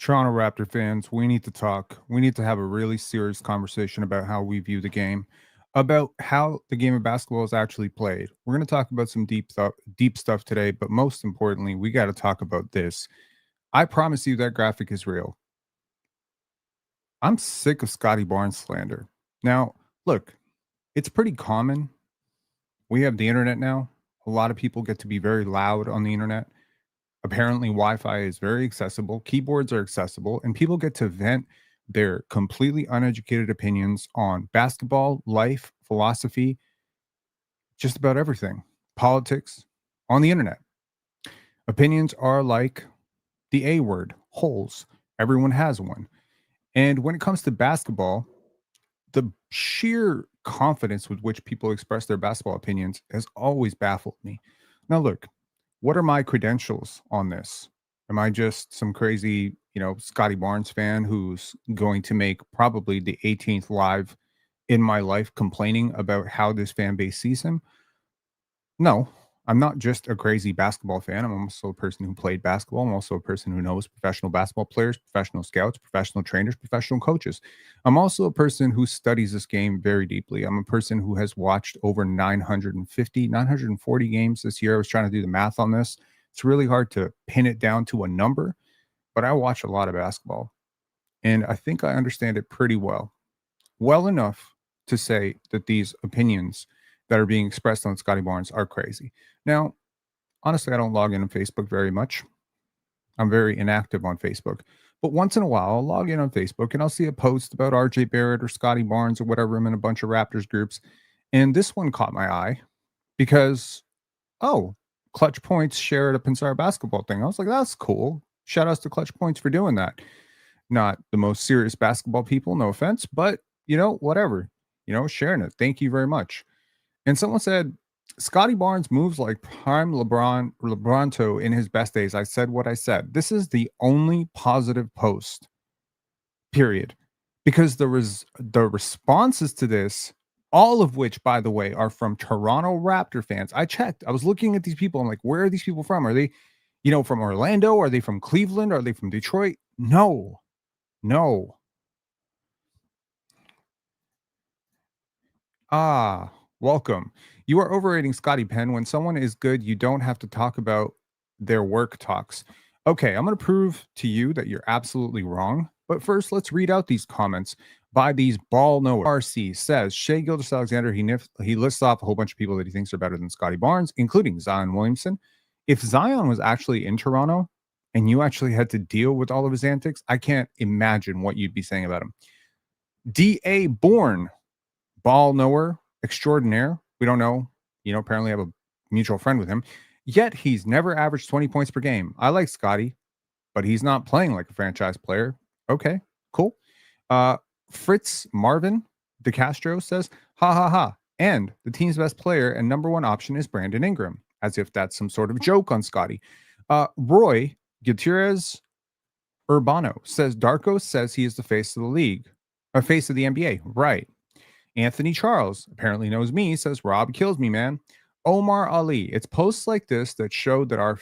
Toronto Raptor fans, we need to talk. We need to have a really serious conversation about how we view the game, about how the game of basketball is actually played. We're going to talk about some deep stuff today, but most importantly, we got to talk about this. I promise you that graphic is real. I'm sick of Scottie Barnes slander. Now, look, it's pretty common. We have the internet now. A lot of people get to be very loud on the internet. Apparently, Wi-Fi is very accessible, keyboards are accessible, and people get to vent their completely uneducated opinions on basketball, life, philosophy, just about everything, politics, on the internet. Opinions are like the A word, holes. Everyone has one. And when it comes to basketball, the sheer confidence with which people express their basketball opinions has always baffled me. Now, look, what are my credentials on this? Am I just some crazy, Scottie Barnes fan who's going to make probably the 18th live in my life complaining about how this fan base sees him? No, I'm not just a crazy basketball fan. I'm also a person who played basketball. I'm also a person who knows professional basketball players, professional scouts, professional trainers, professional coaches. I'm also a person who studies this game very deeply. I'm a person who has watched over 940 games this year. I was trying to do the math on this. It's really hard to pin it down to a number, but I watch a lot of basketball and I think I understand it pretty well enough to say that these opinions that are being expressed on Scottie Barnes are crazy. Now, honestly, I don't log in on Facebook very much. I'm very inactive on Facebook. But once in a while, I'll log in on Facebook and I'll see a post about RJ Barrett or Scottie Barnes or whatever. I'm in a bunch of Raptors groups. And this one caught my eye because, oh, Clutch Points shared a Pinsar basketball thing. I was like, that's cool. Shout outs to Clutch Points for doing that. Not the most serious basketball people, no offense, but whatever, sharing it. Thank you very much. And someone said, Scottie Barnes moves like prime Lebronto in his best days. I said what I said. This is the only positive post, period. Because the responses to this, all of which, by the way, are from Toronto Raptor fans. I checked. I was looking at these people. I'm like, where are these people from? Are they, from Orlando? Are they from Cleveland? Are they from Detroit? No. Ah, welcome. You are overrating Scotty Penn. When someone is good, you don't have to talk about their work talks. Okay, I'm going to prove to you that you're absolutely wrong. But first, let's read out these comments by these ball knowers. RC says Shea Gilgeous-Alexander, he lists off a whole bunch of people that he thinks are better than Scotty Barnes, including Zion Williamson. If Zion was actually in Toronto and you actually had to deal with all of his antics, I can't imagine what you'd be saying about him. D.A. Bourne, ball knower extraordinaire. We don't know. Apparently I have a mutual friend with him. Yet he's never averaged 20 points per game. I like Scotty, but he's not playing like a franchise player. Okay, cool. Fritz Marvin DeCastro says, ha ha ha. And the team's best player and number one option is Brandon Ingram, as if that's some sort of joke on Scotty. Roy Gutierrez Urbano says, Darko says he is the face of the league, a face of the NBA. Right. Anthony Charles apparently knows me, says Rob kills me, man. Omar Ali, it's posts like this that show that our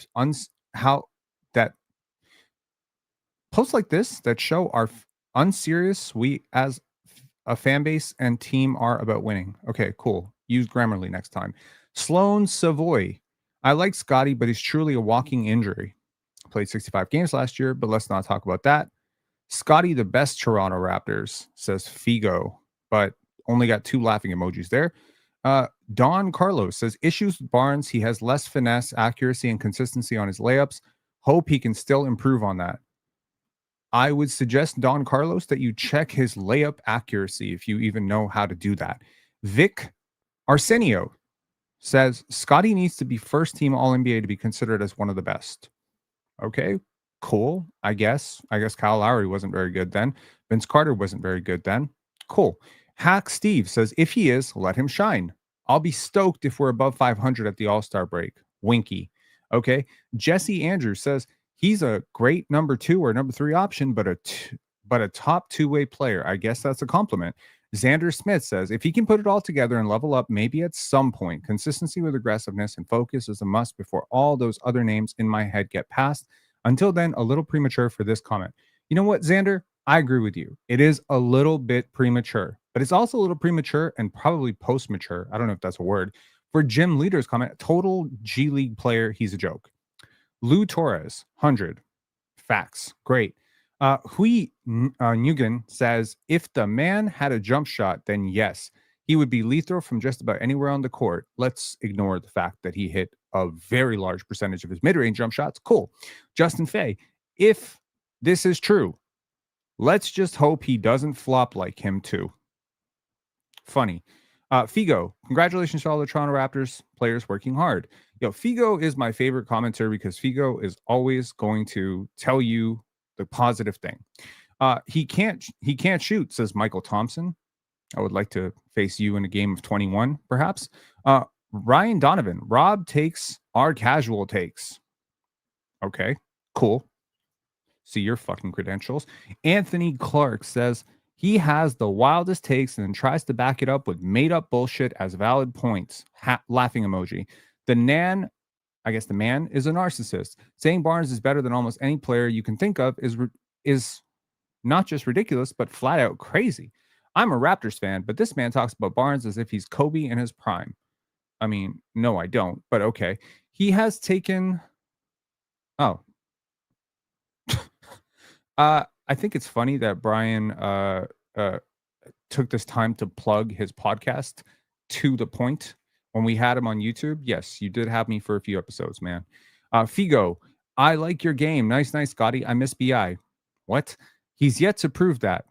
unserious we as a fan base and team are about winning. Okay, cool. Use Grammarly next time. Sloan Savoy, I like Scotty, but he's truly a walking injury. Played 65 games last year, but let's not talk about that. Scotty, the best Toronto Raptors, says Figo, but only got 2 laughing emojis there. Don Carlos says issues with Barnes. He has less finesse, accuracy, and consistency on his layups. Hope he can still improve on that. I would suggest, Don Carlos, that you check his layup accuracy if you even know how to do that. Vic Arsenio says Scotty needs to be first team All-NBA to be considered as one of the best. Okay, cool. I guess Kyle Lowry wasn't very good then. Vince Carter wasn't very good then. Cool. Hack Steve says, if he is, let him shine. I'll be stoked if we're above 500 at the All-Star break. Winky. Okay. Jesse Andrews says, he's a great number 2 or number 3 option, but a top two-way player. I guess that's a compliment. Xander Smith says, if he can put it all together and level up, maybe at some point, consistency with aggressiveness and focus is a must before all those other names in my head get passed. Until then, a little premature for this comment. You know what, Xander? I agree with you. It is a little bit premature, but it's also a little premature and probably post mature. I don't know if that's a word. For Jim Leader's comment, total G League player, he's a joke. Lou Torres, 100. Facts. Great. Nguyen says, if the man had a jump shot, then yes, he would be lethal from just about anywhere on the court. Let's ignore the fact that he hit a very large percentage of his mid range jump shots. Cool. Justin Fay, if this is true, let's just hope he doesn't flop like him too. Funny. Figo, congratulations to all the Toronto Raptors players working hard. Yo, Figo is my favorite commenter because Figo is always going to tell you the positive thing. He can't shoot, says Michael Thompson. I would like to face you in a game of 21, perhaps. Ryan Donovan, Rob takes our casual takes. Okay, cool. See your fucking credentials. Anthony Clark says he has the wildest takes and then tries to back it up with made up bullshit as valid points. Laughing emoji. I guess the man is a narcissist. Saying Barnes is better than almost any player you can think of is not just ridiculous, but flat out crazy. I'm a Raptors fan, but this man talks about Barnes as if he's Kobe in his prime. I mean, no, I don't, but okay. He has taken. Oh, I think it's funny that Brian uh, took this time to plug his podcast to the point. When we had him on YouTube, yes, you did have me for a few episodes, man. Figo, I like your game. Nice, nice, Scotty. I miss BI. What? He's yet to prove that,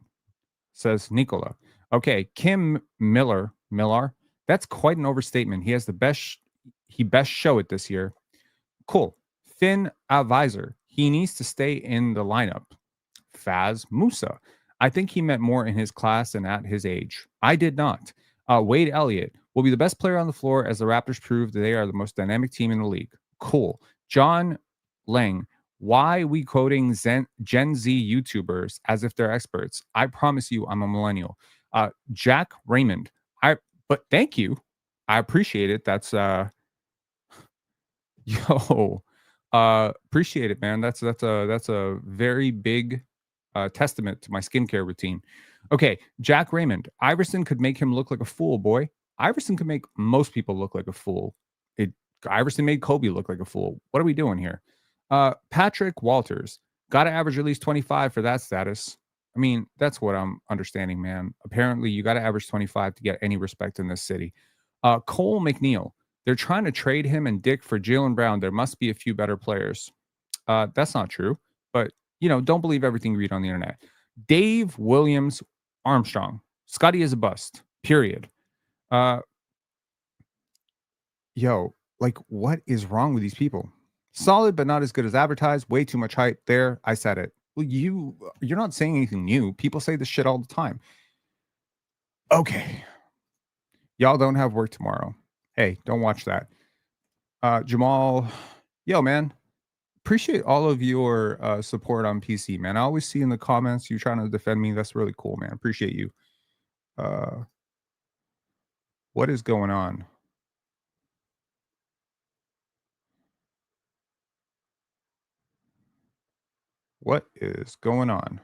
says Nicola. Okay, Kim Millar. That's quite an overstatement. He has the best. He best show it this year. Cool. Finn Advisor. He needs to stay in the lineup. Faz Musa. I think he meant more in his class and at his age. I did not. Wade Elliott will be the best player on the floor as the Raptors prove that they are the most dynamic team in the league. Cool. John Lang. Why we quoting Gen Z YouTubers as if they're experts? I promise you, I'm a millennial. Jack Raymond. But thank you. I appreciate it. That's yo, appreciate it, man. That's a very big testament to my skincare routine. Okay, Jack Raymond. Iverson could make him look like a fool, boy. Iverson could make most people look like a fool. It Iverson made Kobe look like a fool. What are we doing here? Patrick Walters. Got to average at least 25 for that status. I mean, that's what I'm understanding, man. Apparently, you got to average 25 to get any respect in this city. Cole McNeil. They're trying to trade him and Dick for Jalen Brown. There must be a few better players. That's not true, but don't believe everything you read on the internet. Dave Williams Armstrong. Scotty is a bust. Period. Uh, like what is wrong with these people? Solid, but not as good as advertised. Way too much hype. There, I said it. Well, you're not saying anything new. People say this shit all the time. Okay, y'all don't have work tomorrow. Hey, don't watch that. Jamal, yo, man, appreciate all of your support on PC, man. I always see in the comments you trying to defend me. That's really cool, man. Appreciate you. What is going on? What is going on?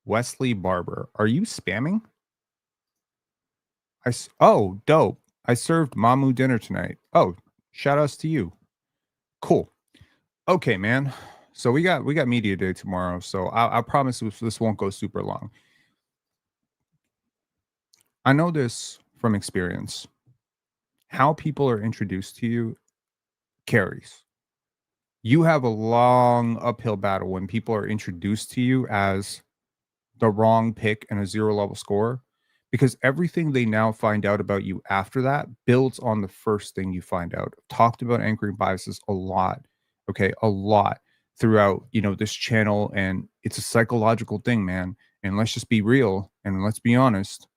Wesley Barber, are you spamming? Oh, dope. I served Mamu dinner tonight. Oh, shout outs to you. Cool. Okay, man. So we got media day tomorrow. So I promise this won't go super long. I know this from experience. How people are introduced to you carries. You have a long uphill battle when people are introduced to you as the wrong pick and a zero level score because everything they now find out about you after that builds on the first thing you find out. I've talked about anchoring biases a lot, okay, a lot throughout, this channel, and it's a psychological thing, man. And let's just be real and let's be honest.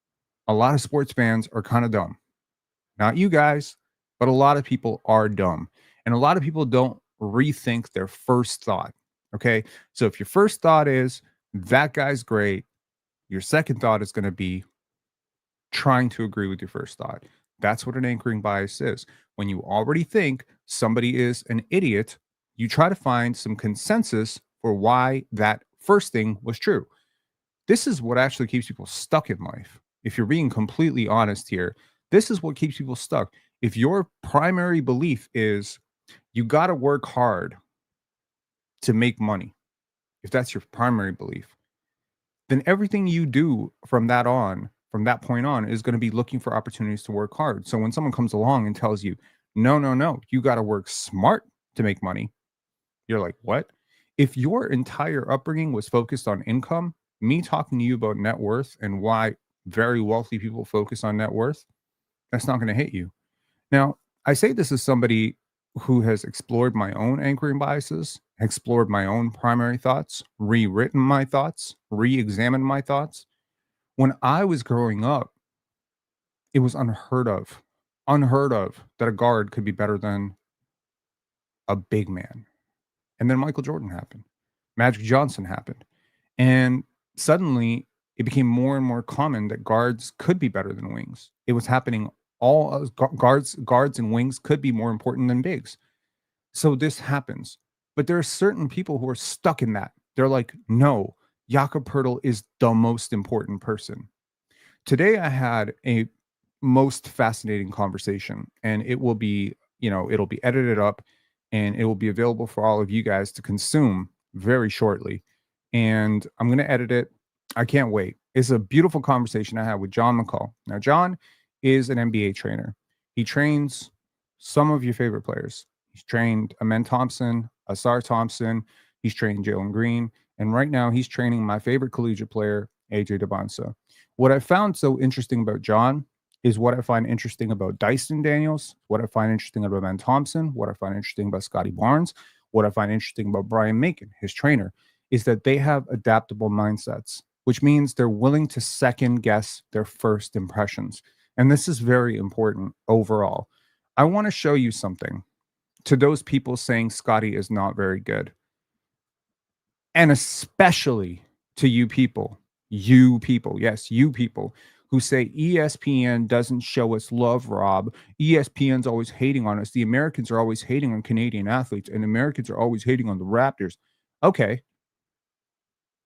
A lot of sports fans are kind of dumb. Not you guys, but a lot of people are dumb. And a lot of people don't rethink their first thought. Okay. So if your first thought is that guy's great, your second thought is going to be trying to agree with your first thought. That's what an anchoring bias is. When you already think somebody is an idiot, you try to find some consensus for why that first thing was true. This is what actually keeps people stuck in life. If you're being completely honest here, this is what keeps people stuck. If your primary belief is you got to work hard to make money, if that's your primary belief, then everything you do from that point on, is going to be looking for opportunities to work hard. So when someone comes along and tells you, no, no, no, you got to work smart to make money, you're like, what? If your entire upbringing was focused on income, me talking to you about net worth and why very wealthy people focus on net worth, that's not going to hit you. Now, I say this as somebody who has explored my own anchoring biases, explored my own primary thoughts, rewritten my thoughts, re examined my thoughts. When I was growing up, it was unheard of that a guard could be better than a big man. And then Michael Jordan happened, Magic Johnson happened. And suddenly it became more and more common that guards could be better than wings. It was happening all guards and wings could be more important than bigs. So this happens. But there are certain people who are stuck in that. They're like, no, Jakob Pertl is the most important person. Today I had a most fascinating conversation, and it will be, it'll be edited up and it will be available for all of you guys to consume very shortly. And I'm going to edit it. I can't wait. It's a beautiful conversation I had with John McCall. Now, John is an NBA trainer. He trains some of your favorite players. He's trained Amen Thompson, Asar Thompson. He's trained Jalen Green. And right now he's training my favorite collegiate player, AJ DeBonsa. What I found so interesting about John is what I find interesting about Dyson Daniels, what I find interesting about Ben Thompson, what I find interesting about Scottie Barnes, what I find interesting about Brian Macon, his trainer, is that they have adaptable mindsets, which means they're willing to second guess their first impressions. And this is very important overall. I want to show you something to those people saying Scottie is not very good. And especially to yes, you people who say ESPN doesn't show us love, Rob. ESPN's always hating on us. The Americans are always hating on Canadian athletes, and Americans are always hating on the Raptors. Okay.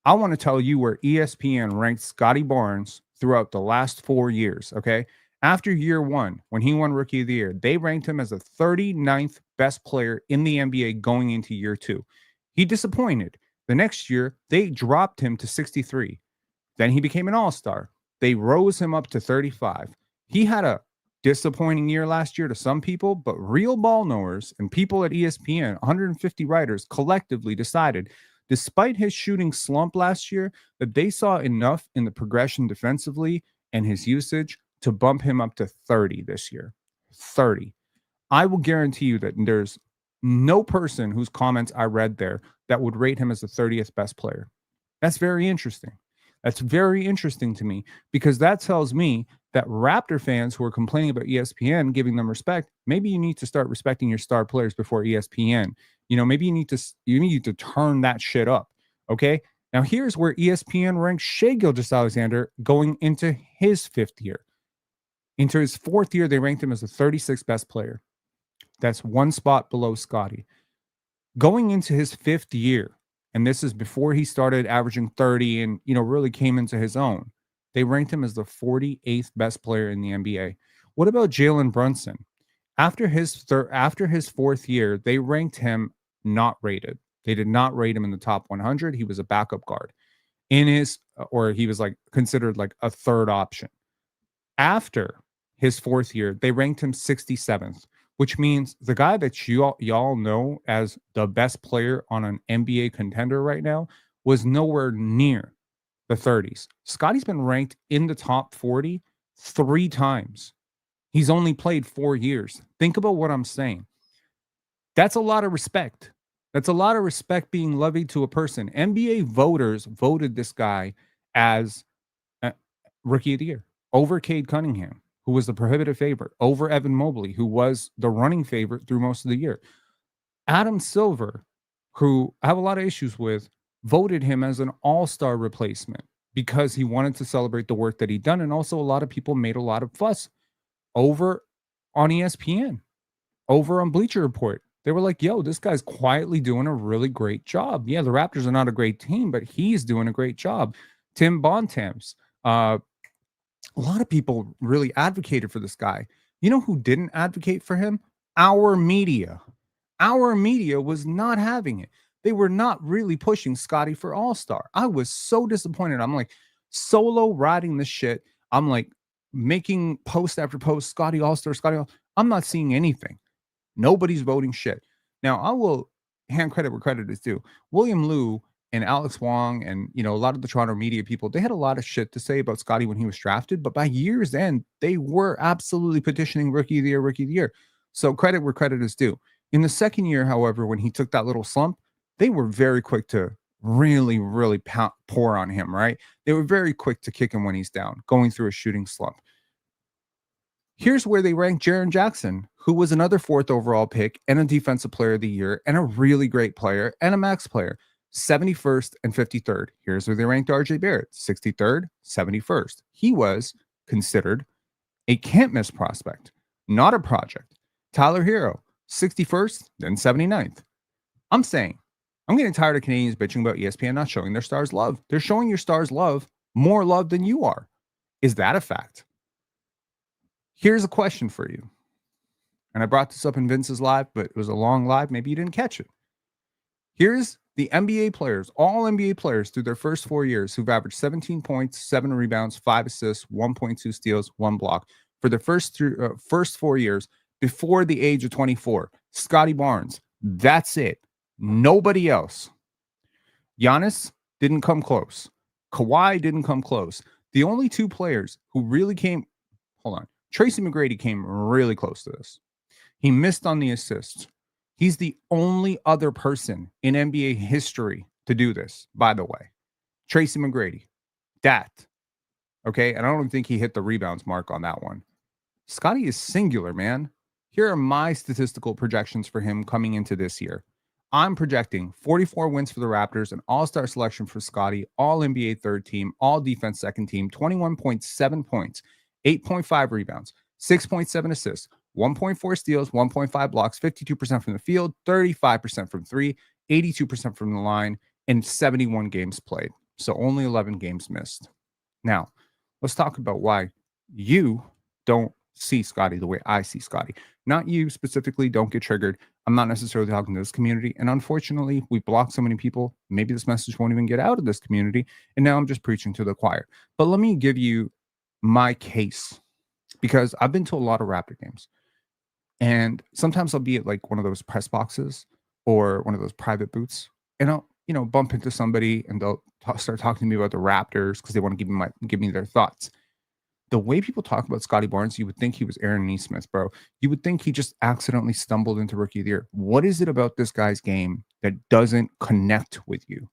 I want to tell you where ESPN ranked Scottie Barnes throughout the last 4 years, okay? After year one, when he won Rookie of the Year, they ranked him as the 39th best player in the NBA going into year two. He disappointed. The next year, they dropped him to 63. Then he became an all-star. They rose him up to 35. He had a disappointing year last year to some people, but real ball knowers and people at ESPN, 150 writers, collectively decided, despite his shooting slump last year, that they saw enough in the progression defensively and his usage to bump him up to 30 this year. 30. I will guarantee you that there's no person whose comments I read there that would rate him as the 30th best player. That's very interesting. That's very interesting to me, because that tells me that Raptor fans who are complaining about ESPN giving them respect, maybe you need to start respecting your star players before ESPN. Maybe you need to turn that shit up. Okay. Now here's where ESPN ranks Shai Gilgeous-Alexander going into his fifth year. Into his fourth year, they ranked him as the 36th best player. That's one spot below Scottie. Going into his fifth year, and this is before he started averaging 30 and, really came into his own, they ranked him as the 48th best player in the NBA. What about Jalen Brunson? After his fourth year, they ranked him not rated. They did not rate him in the top 100. He was a backup guard or he was considered like a third option. After his fourth year, they ranked him 67th, which means the guy that y'all know as the best player on an NBA contender right now was nowhere near the 30s. Scottie's been ranked in the top 40 3 times. He's only played 4 years. Think about what I'm saying. That's a lot of respect. That's a lot of respect being levied to a person. NBA voters voted this guy as Rookie of the Year over Cade Cunningham, who was the prohibitive favorite, over Evan Mobley, who was the running favorite through most of the year. Adam Silver, who I have a lot of issues with, voted him as an all-star replacement because he wanted to celebrate the work that he'd done. And also a lot of people made a lot of fuss over on ESPN, over on Bleacher Report, They were like, yo, this guy's quietly doing a really great job. Yeah, the Raptors are not a great team, but he's doing a great job. Tim Bontemps, a lot of people really advocated for this guy. You know who didn't advocate for him? Our media. Our media was not having it. They were not really pushing Scottie for All Star. I was so disappointed. I'm like solo riding this shit. I'm like making post after post, Scottie All Star, Scottie. I'm not seeing anything. Nobody's voting shit. Now, I will hand credit where credit is due. William Liu and Alex Wong and, a lot of the Toronto media people, they had a lot of shit to say about Scottie when he was drafted, but by year's end, they were absolutely petitioning rookie of the year, rookie of the year. So credit where credit is due. In the second year, however, when he took that little slump, they were very quick to really, really pour on him, right? They were very quick to kick him when he's down, going through a shooting slump. Here's where they ranked Jaren Jackson, who was another fourth overall pick and a defensive player of the year and a really great player and a max player, 71st and 53rd. Here's where they ranked RJ Barrett, 63rd, 71st. He was considered a can't miss prospect, not a project. Tyler Hero, 61st, then 79th. I'm saying, I'm getting tired of Canadians bitching about ESPN not showing their stars love. They're showing your stars more love than you are. Is that a fact? Here's a question for you. And I brought this up in Vince's live, but it was a long live. Maybe you didn't catch it. Here's the NBA players, all NBA players through their first 4 years who've averaged 17 points, 7 rebounds, 5 assists, 1.2 steals, 1 block for the first 4 years before the age of 24. Scottie Barnes. That's it. Nobody else. Giannis didn't come close. Kawhi didn't come close. The only two players who really came, hold on. Tracy McGrady came really close to this. He missed on the assists. He's the only other person in NBA history to do this, by the way. Tracy McGrady. That. Okay. And I don't think he hit the rebounds mark on that one. Scottie is singular, man. Here are my statistical projections for him coming into this year. I'm projecting 44 wins for the Raptors, an all-star selection for Scottie, all NBA third team, all defense second team, 21.7 points, 8.5 rebounds, 6.7 assists, 1.4 steals, 1.5 blocks, 52% from the field, 35% from three, 82% from the line, and 71 games played. So only 11 games missed. Now, let's talk about why you don't see Scottie the way I see Scottie. Not you specifically, don't get triggered. I'm not necessarily talking to this community. And unfortunately, we blocked so many people. Maybe this message won't even get out of this community. And now I'm just preaching to the choir. But let me give you my case, because I've been to a lot of Raptor games. And sometimes I'll be at like one of those press boxes or one of those private booths, and I'll, bump into somebody and they'll start talking to me about the Raptors because they want to give me their thoughts. The way people talk about Scottie Barnes, you would think he was Aaron Nesmith, bro. You would think he just accidentally stumbled into Rookie of the Year. What is it about this guy's game that doesn't connect with you?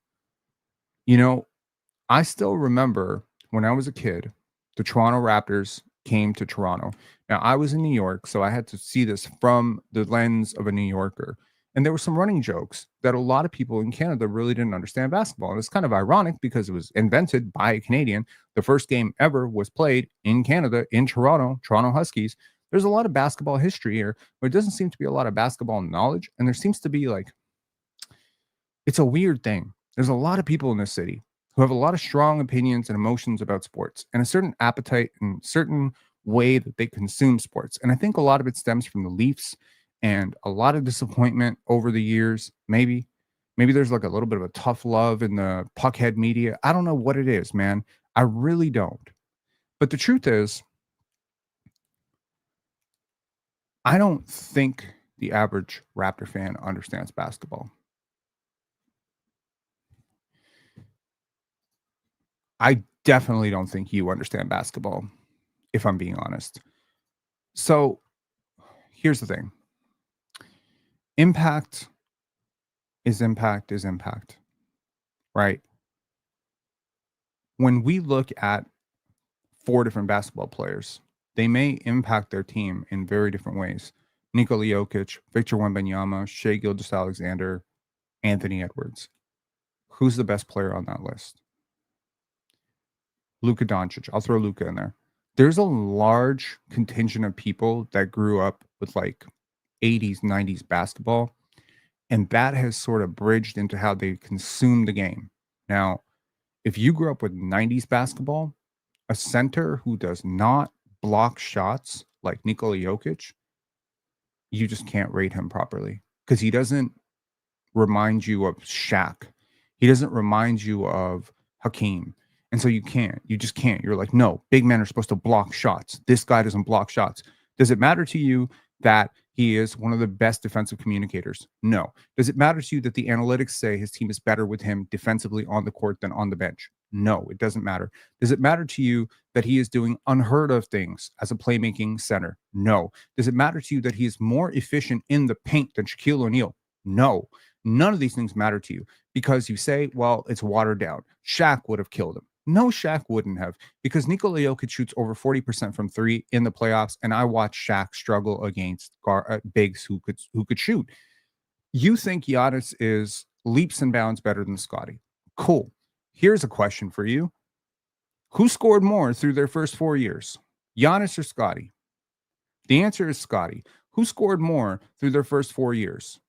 I still remember when I was a kid, the Toronto Raptors came to Toronto. Now, I was in New York, so I had to see this from the lens of a New Yorker. And there were some running jokes that a lot of people in Canada really didn't understand basketball. And it's kind of ironic because it was invented by a Canadian. The first game ever was played in Canada, in Toronto, Toronto Huskies. There's a lot of basketball history here, but it doesn't seem to be a lot of basketball knowledge. And there seems to be it's a weird thing. There's a lot of people in this city who have a lot of strong opinions and emotions about sports and a certain appetite and certain way that they consume sports. And I think a lot of it stems from the Leafs and a lot of disappointment over the years. Maybe there's like a little bit of a tough love in the puckhead media. I don't know what it is, man. I really don't. But the truth is, I don't think the average Raptor fan understands basketball. I definitely don't think you understand basketball, if I'm being honest. So here's the thing. Impact is impact, right? When we look at 4 different basketball players, they may impact their team in very different ways. Nikola Jokic, Victor Wembanyama, Shai Gilgeous-Alexander, Anthony Edwards. Who's the best player on that list? Luka Doncic. I'll throw Luka in there. There's a large contingent of people that grew up with 80s, 90s basketball And that has sort of bridged into how they consume the game. Now, if you grew up with 90s basketball, a center who does not block shots like Nikola Jokic, you just can't rate him properly because he doesn't remind you of Shaq. He doesn't remind you of Hakeem. And so you can't. You just can't. You're like, no, big men are supposed to block shots. This guy doesn't block shots. Does it matter to you that he is one of the best defensive communicators? No. Does it matter to you that the analytics say his team is better with him defensively on the court than on the bench? No, it doesn't matter. Does it matter to you that he is doing unheard of things as a playmaking center? No. Does it matter to you that he is more efficient in the paint than Shaquille O'Neal? No. None of these things matter to you because you say, well, it's watered down. Shaq would have killed him. No, Shaq wouldn't have because Nikola Jokic shoots over 40% from three in the playoffs, and I watched Shaq struggle against bigs who could shoot. You think Giannis is leaps and bounds better than Scottie? Cool. Here's a question for you: who scored more through their first 4 years, Giannis or Scottie? The answer is Scottie. Who scored more through their first 4 years?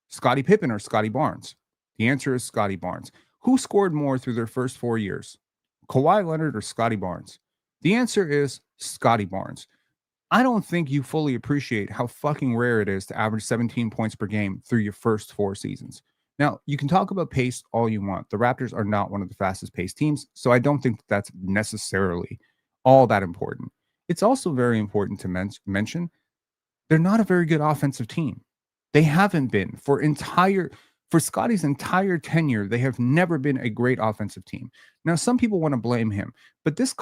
Scottie Pippen or Scottie Barnes? The answer is Scottie Barnes. Who scored more through their first 4 years? Kawhi Leonard or Scottie Barnes? The answer is Scottie Barnes. I don't think you fully appreciate how fucking rare it is to average 17 points per game through your first 4 seasons. Now, you can talk about pace all you want. The Raptors are not one of the fastest paced teams, so I don't think that's necessarily all that important. It's also very important to mention they're not a very good offensive team. They haven't been for Scottie's entire tenure. They have never been a great offensive team. Now, some people want to blame him, but this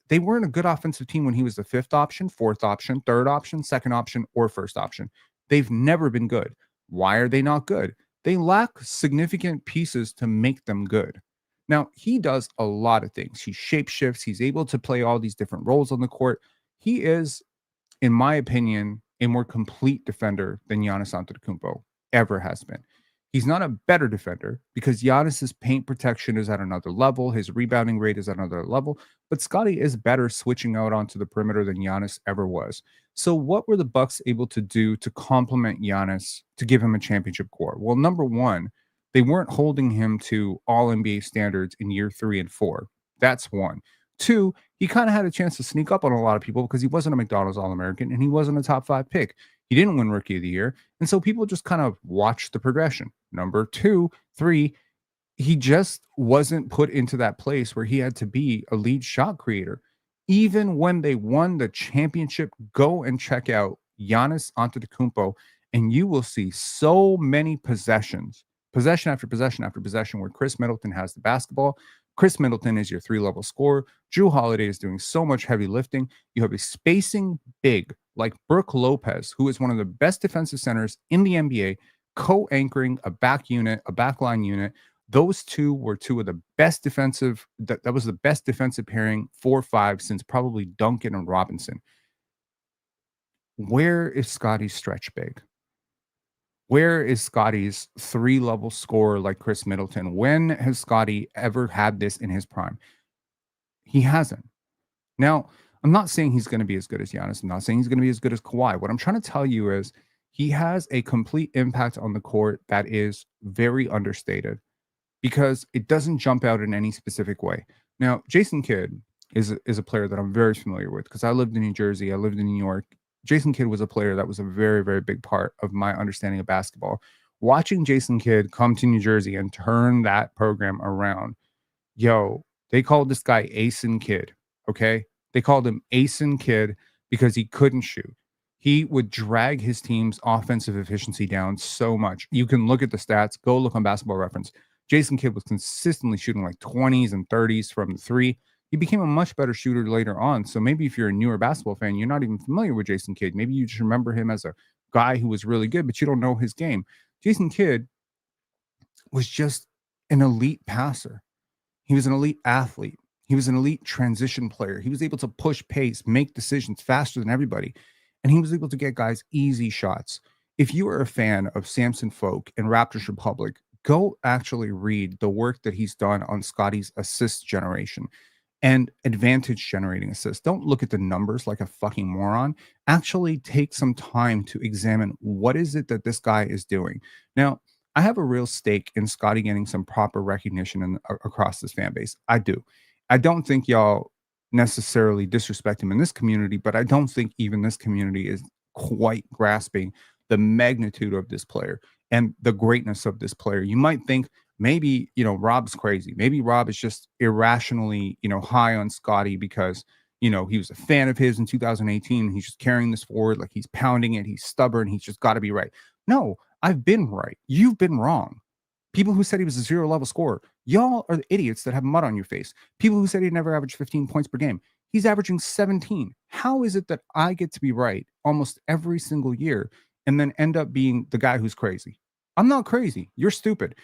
they weren't a good offensive team when he was the fifth option, fourth option, third option, second option, or first option. They've never been good. Why are they not good? They lack significant pieces to make them good. Now, he does a lot of things. He shapeshifts. He's able to play all these different roles on the court. He is, in my opinion, a more complete defender than Giannis Antetokounmpo ever has been. He's not a better defender because Giannis's paint protection is at another level. His rebounding rate is at another level. But Scottie is better switching out onto the perimeter than Giannis ever was. So what were the Bucks able to do to complement Giannis to give him a championship core? Well, number one, they weren't holding him to all NBA standards in year 3 and 4. That's one. Two, he kind of had a chance to sneak up on a lot of people because he wasn't a McDonald's All-American and he wasn't a top 5 pick. He didn't win Rookie of the Year. And so people just kind of watched the progression. Number two, three, he just wasn't put into that place where he had to be a lead shot creator. Even when they won the championship, go and check out Giannis Antetokounmpo, and you will see so many possessions, possession after possession after possession, where Chris Middleton has the basketball. Chris Middleton is your 3-level scorer. Jrue Holiday is doing so much heavy lifting. You have a spacing big like Brook Lopez, who is one of the best defensive centers in the NBA, co-anchoring a backline unit. Those two were two of the best defensive. That was the best defensive pairing 4-5 since probably Duncan and Robinson. Where is Scottie's stretch big? Where is Scottie's 3-level scorer like Chris Middleton? When has Scottie ever had this in his prime? He hasn't. Now, I'm not saying he's going to be as good as Giannis. I'm not saying he's going to be as good as Kawhi. What I'm trying to tell you is he has a complete impact on the court that is very understated because it doesn't jump out in any specific way. Now, Jason Kidd is a player that I'm very familiar with because I lived in New Jersey. I lived in New York. Jason Kidd was a player that was a very, very big part of my understanding of basketball. Watching Jason Kidd come to New Jersey and turn that program around, they called this guy Asen Kidd, okay? They called him Asen Kidd because he couldn't shoot. He would drag his team's offensive efficiency down so much. You can look at the stats. Go look on Basketball Reference. Jason Kidd was consistently shooting like 20s and 30s from the three. He became a much better shooter later on. So maybe if you're a newer basketball fan, you're not even familiar with Jason Kidd. Maybe you just remember him as a guy who was really good, but you don't know his game. Jason Kidd was just an elite passer. He was an elite athlete. He was an elite transition player. He was able to push pace, make decisions faster than everybody. And he was able to get guys easy shots. If you are a fan of Samson Folk and Raptors Republic, go actually read the work that he's done on Scottie's assist generation. and advantage generating assists. Don't look at the numbers like a fucking moron. Actually take some time to examine what is it that this guy is doing. Now, I have a real stake in Scottie getting some proper recognition across this fan base. I do. I don't think y'all necessarily disrespect him in this community, but I don't think even this community is quite grasping the magnitude of this player and the greatness of this player. You might think maybe, Rob's crazy. Maybe Rob is just irrationally, high on Scottie because, he was a fan of his in 2018. He's just carrying this forward like he's pounding it. He's stubborn. He's just got to be right. No, I've been right. You've been wrong. People who said he was a zero level scorer, y'all are the idiots that have mud on your face. People who said he'd never average 15 points per game, he's averaging 17. How is it that I get to be right almost every single year and then end up being the guy who's crazy? I'm not crazy. You're stupid.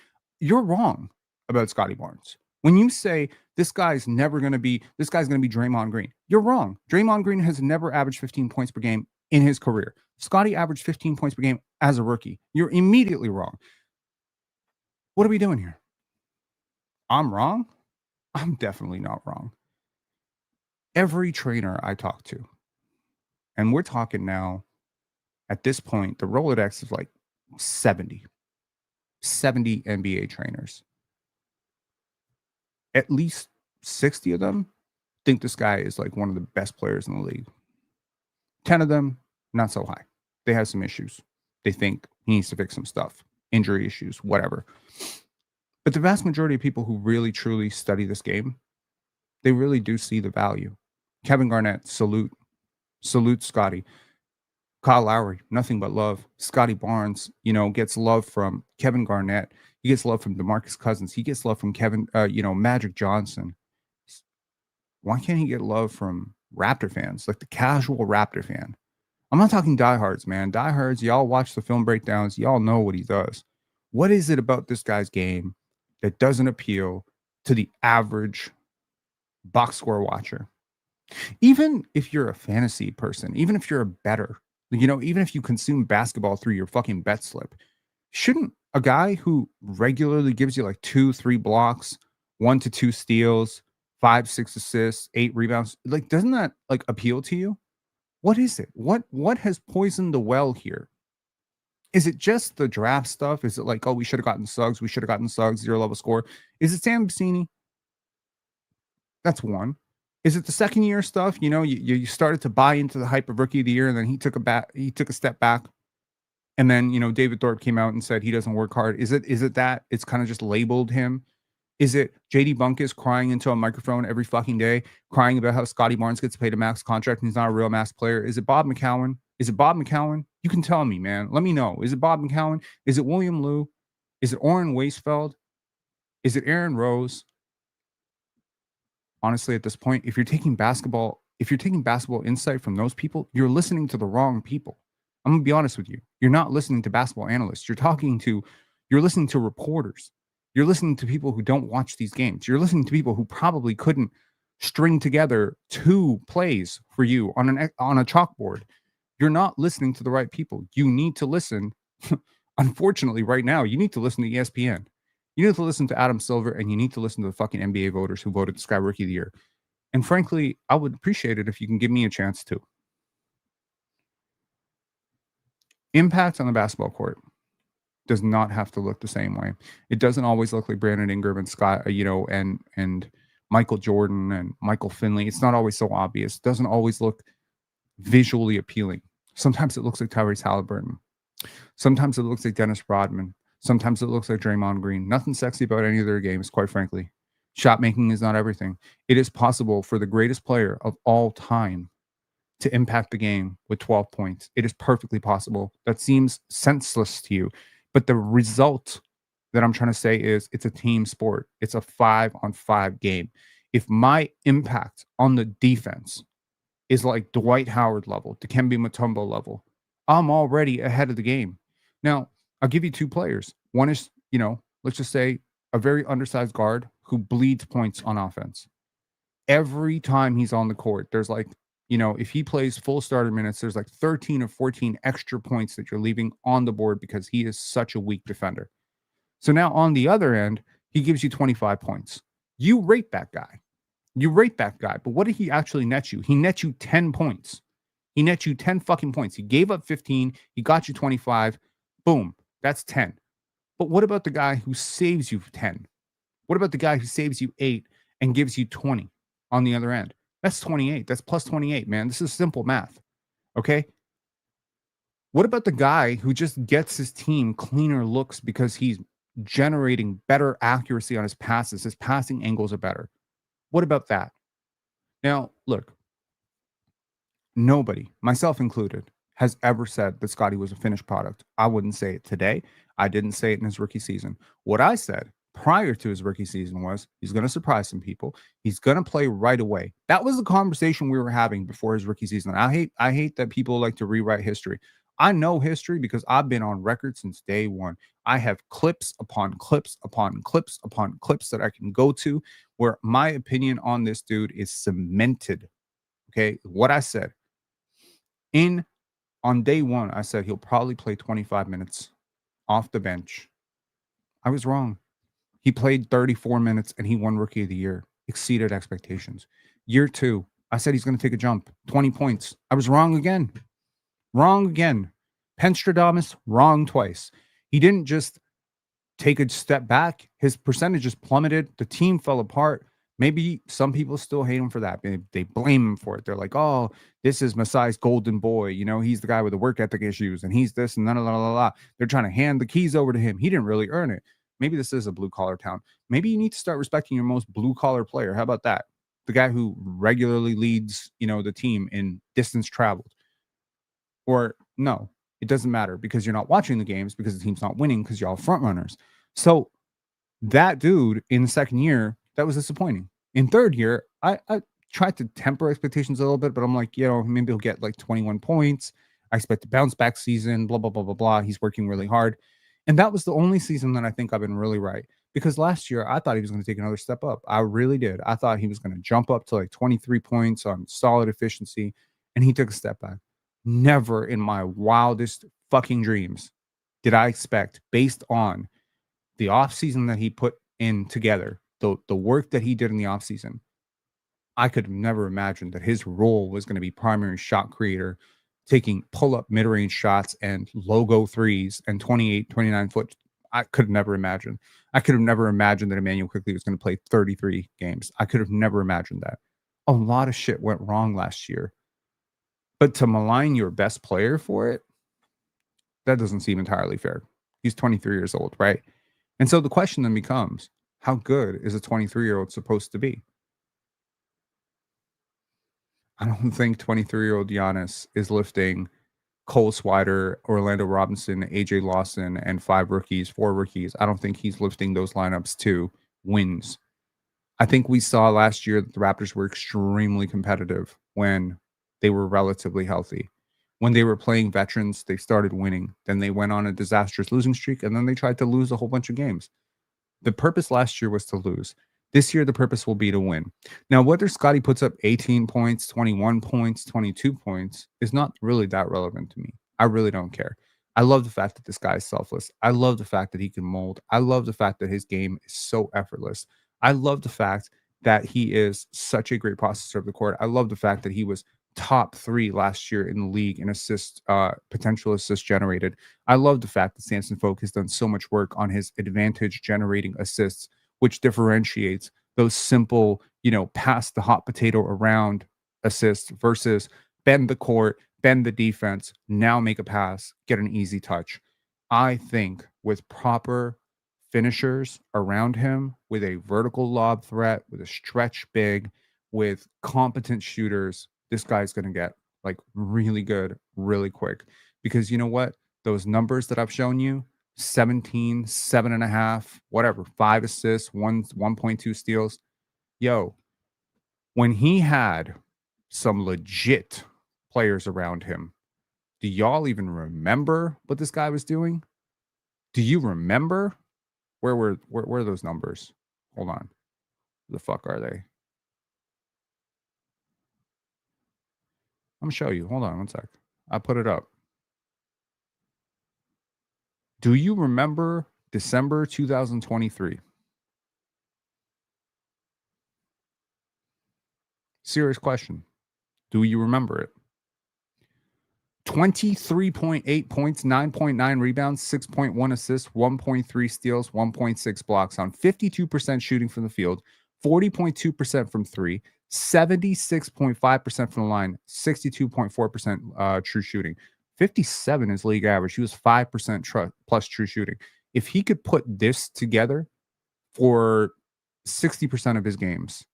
You're wrong about Scottie Barnes. When you say this guy's going to be Draymond Green, you're wrong. Draymond Green has never averaged 15 points per game in his career. Scottie averaged 15 points per game as a rookie. You're immediately wrong. What are we doing here? I'm wrong? I'm definitely not wrong. Every trainer I talk to, and we're talking now, at this point, the Rolodex is like 70 NBA trainers. At least 60 of them think this guy is like one of the best players in the league. 10 of them, not so high. They have some issues. They think he needs to fix some stuff, injury issues, whatever. But the vast majority of people who really, truly study this game, they really do see the value. Kevin Garnett, salute Scottie. Kyle Lowry, nothing but love. Scottie Barnes, gets love from Kevin Garnett. He gets love from DeMarcus Cousins. He gets love from Magic Johnson. Why can't he get love from Raptor fans, like the casual Raptor fan? I'm not talking diehards, man. Diehards, y'all watch the film breakdowns. Y'all know what he does. What is it about this guy's game that doesn't appeal to the average box score watcher? Even if you're a fantasy person, even if you're a bettor, even if you consume basketball through your fucking bet slip, shouldn't a guy who regularly gives you like 2-3 blocks, 1 to 2 steals, 5-6 assists, 8 rebounds, like, doesn't that like appeal to you? What is it? What has poisoned the well here? Is it just the draft stuff? Is it like, oh, we should have gotten Suggs, 0 level score? Is it Sam Vecini? That's one. Is it the second year stuff? You started to buy into the hype of rookie of the year, and then he took a step back. And then, David Thorpe came out and said he doesn't work hard. Is it that it's kind of just labeled him? Is it JD Bunkus crying into a microphone every fucking day, crying about how Scottie Barnes gets paid a max contract and he's not a real max player? Is it Bob McCowan? You can tell me, man. Let me know. Is it Bob McCowan? Is it William Liu? Is it Oren Weisfeld? Is it Aaron Rose? Honestly, at this point, if you're taking basketball insight from those people, you're listening to the wrong people. I'm gonna be honest with you. You're not listening to basketball analysts. You're listening to reporters. You're listening to people who don't watch these games. You're listening to people who probably couldn't string together 2 plays for you on a chalkboard. You're not listening to the right people. You need to listen. Unfortunately, right now, you need to listen to ESPN. You need to listen to Adam Silver, and you need to listen to the fucking NBA voters who voted this guy Rookie of the Year. And frankly, I would appreciate it if you can give me a chance to. Impact on the basketball court does not have to look the same way. It doesn't always look like Brandon Ingram and Scott, and Michael Jordan and Michael Finley. It's not always so obvious. It doesn't always look visually appealing. Sometimes it looks like Tyrese Halliburton. Sometimes it looks like Dennis Rodman. Sometimes it looks like Draymond Green. Nothing sexy about any of their games, quite frankly. Shot making is not everything. It is possible for the greatest player of all time to impact the game with 12 points. It is perfectly possible. That seems senseless to you. But the result that I'm trying to say is it's a team sport. It's a 5-on-5 game. If my impact on the defense is like Dwight Howard level, Dikembe Mutombo level, I'm already ahead of the game. Now, I'll give you 2 players. One is, let's just say a very undersized guard who bleeds points on offense. Every time he's on the court, there's like, if he plays full starter minutes, there's like 13 or 14 extra points that you're leaving on the board because he is such a weak defender. So now on the other end, he gives you 25 points. You rate that guy. You rate that guy, but what did he actually net you? He net you 10 points. He net you 10 fucking points. He gave up 15. He got you 25. Boom. That's 10. But what about the guy who saves you 10? What about the guy who saves you 8 and gives you 20 on the other end? That's 28. That's plus 28, man. This is simple math. Okay. What about the guy who just gets his team cleaner looks because he's generating better accuracy on his passes? His passing angles are better. What about that? Now, look, nobody, myself included, has ever said that Scottie was a finished product. I wouldn't say it today. I didn't say it in his rookie season. What I said prior to his rookie season was he's going to surprise some people. He's going to play right away. That was the conversation we were having before his rookie season. I hate that people like to rewrite history. I know history because I've been on record since day one. I have clips upon clips upon clips upon clips that I can go to where my opinion on this dude is cemented. Okay. What I said in on day one, I said he'll probably play 25 minutes off the bench. I was wrong. He played 34 minutes and he won Rookie of the Year, exceeded expectations. Year two, I said he's going to take a jump, 20 points. I was wrong again. Wrong again. Penstradamus, wrong twice. He didn't just take a step back. His percentages plummeted. The team fell apart. Maybe some people still hate him for that. They blame him for it. They're like, oh, this is Masai's golden boy. You know, he's the guy with the work ethic issues and he's this and la la la la. They're trying to hand the keys over to him. He didn't really earn it. Maybe this is a blue collar town. Maybe you need to start respecting your most blue collar player. How about that? The guy who regularly leads, the team in distance traveled. Or no, it doesn't matter because you're not watching the games because the team's not winning because you're all front runners. So that dude in the second year, that was disappointing. In third year, I tried to temper expectations a little bit, but I'm like, maybe he'll get like 21 points. I expect a bounce back season, blah, blah, blah, blah, blah. He's working really hard. And that was the only season that I think I've been really right. Because last year, I thought he was going to take another step up. I really did. I thought he was going to jump up to like 23 points on solid efficiency. And he took a step back. Never in my wildest fucking dreams did I expect, based on the offseason that he put in together, the work that he did in the offseason, I could have never imagined that his role was going to be primary shot creator, taking pull-up mid-range shots and logo threes and 28, 29 foot. I could have never imagined. I could have never imagined that Emmanuel Quickley was going to play 33 games. I could have never imagined that. A lot of shit went wrong last year. But to malign your best player for it, that doesn't seem entirely fair. He's 23 years old, right? And so the question then becomes, how good is a 23-year-old supposed to be? I don't think 23-year-old Giannis is lifting Cole Swider, Orlando Robinson, AJ Lawson, and four rookies. I don't think he's lifting those lineups to wins. I think we saw last year that the Raptors were extremely competitive when they were relatively healthy. When they were playing veterans, they started winning. Then they went on a disastrous losing streak, and then they tried to lose a whole bunch of games. The purpose last year was to lose. This year, the purpose will be to win. Now, whether Scottie puts up 18 points, 21 points, 22 points is not really that relevant to me. I really don't care. I love the fact that this guy is selfless. I love the fact that he can mold. I love the fact that his game is so effortless. I love the fact that he is such a great processor of the court. I love the fact that he was top 3 last year in the league in potential assists generated. I love the fact that Samson Folk has done so much work on his advantage generating assists, which differentiates those simple, pass the hot potato around assists versus bend the court, bend the defense, now make a pass, get an easy touch. I think with proper finishers around him, with a vertical lob threat, with a stretch big, with competent shooters, this guy's going to get like really good really quick. Because you know what? Those numbers that I've shown you, 17, 7.5, whatever, 5 assists, 1.2 steals. Yo, when he had some legit players around him, do y'all even remember what this guy was doing? Do you remember? Where are those numbers? Hold on. The fuck are they? I'm gonna show you. Hold on one sec. I put it up. Do you remember December 2023? Serious question. Do you remember it? 23.8 points, 9.9 rebounds, 6.1 assists, 1.3 steals, 1.6 blocks on 52% shooting from the field, 40.2% from three, 76.5% from the line, 62.4% true shooting. 57 is league average. He was 5% plus true shooting. If he could put this together for 60% of his games,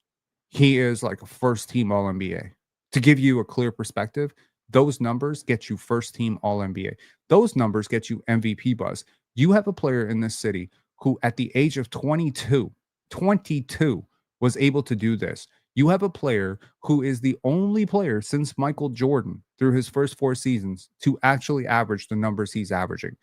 he is like a first team All NBA. To give you a clear perspective, those numbers get you first team All NBA. Those numbers get you MVP buzz. You have a player in this city who, at the age of 22, was able to do this. You have a player who is the only player since Michael Jordan through his first 4 seasons to actually average the numbers he's averaging.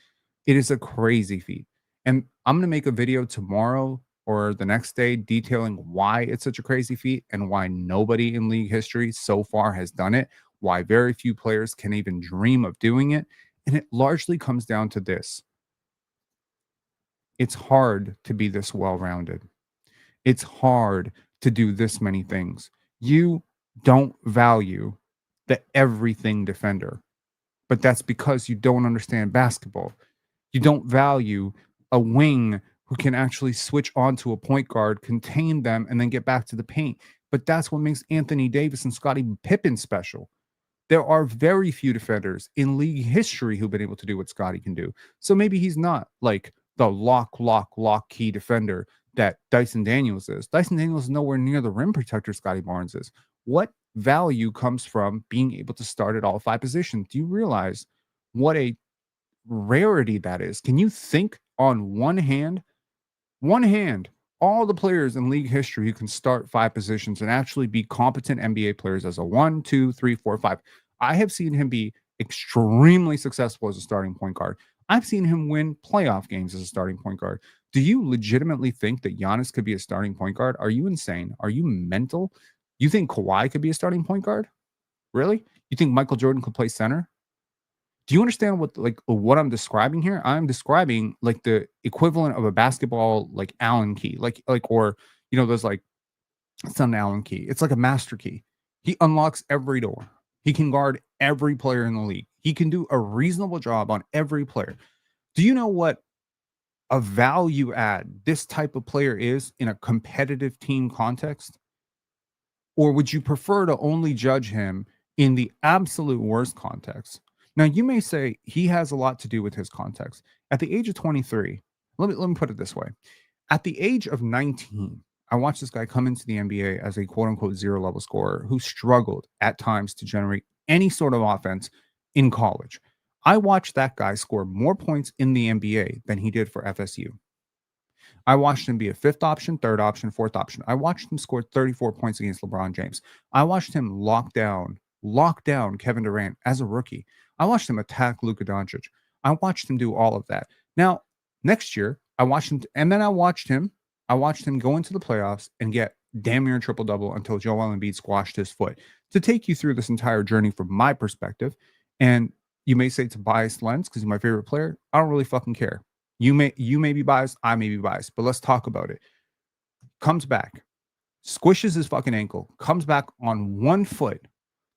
It is a crazy feat. And I'm going to make a video tomorrow or the next day detailing why it's such a crazy feat and why nobody in league history so far has done it, why very few players can even dream of doing it. And it largely comes down to this: it's hard to be this well rounded, it's hard to do this many things. You don't value the everything defender, but that's because you don't understand basketball. You don't value a wing who can actually switch onto a point guard, contain them, and then get back to the paint. But that's what makes Anthony Davis and Scottie Pippen special. There are very few defenders in league history who've been able to do what Scottie can do. So maybe he's not like the lock key defender that Dyson Daniels is. Dyson Daniels is nowhere near the rim protector Scottie Barnes is. What value comes from being able to start at all 5 positions? Do you realize what a rarity that is? Can you think on one hand, all the players in league history who can start 5 positions and actually be competent NBA players as a 1, 2, 3, 4, 5? I have seen him be extremely successful as a starting point guard. I've seen him win playoff games as a starting point guard. Do you legitimately think that Giannis could be a starting point guard? Are you insane? Are you mental? You think Kawhi could be a starting point guard? Really? You think Michael Jordan could play center? Do you understand what I'm describing here? I'm describing like the equivalent of a basketball like Allen key, or those like, it's not an Allen key. It's like a master key. He unlocks every door. He can guard every player in the league. He can do a reasonable job on every player. Do you know what a value add this type of player is in a competitive team context? Or would you prefer to only judge him in the absolute worst context? Now, you may say he has a lot to do with his context. At the age of 23, let me put it this way. At the age of 19, I watched this guy come into the NBA as a quote unquote zero level scorer who struggled at times to generate any sort of offense in college. I watched that guy score more points in the NBA than he did for FSU. I watched him be a fifth option, third option, fourth option. I watched him score 34 points against LeBron James. I watched him lock down Kevin Durant as a rookie. I watched him attack Luka Doncic. I watched him do all of that. Now, next year, I watched him go into the playoffs and get damn near a triple double until Joel Embiid squashed his foot. To take you through this entire journey from my perspective, and you may say it's a biased lens because he's my favorite player. I don't really fucking care. You may be biased, I may be biased, but let's talk about it. Comes back, squishes his fucking ankle, comes back on 1 foot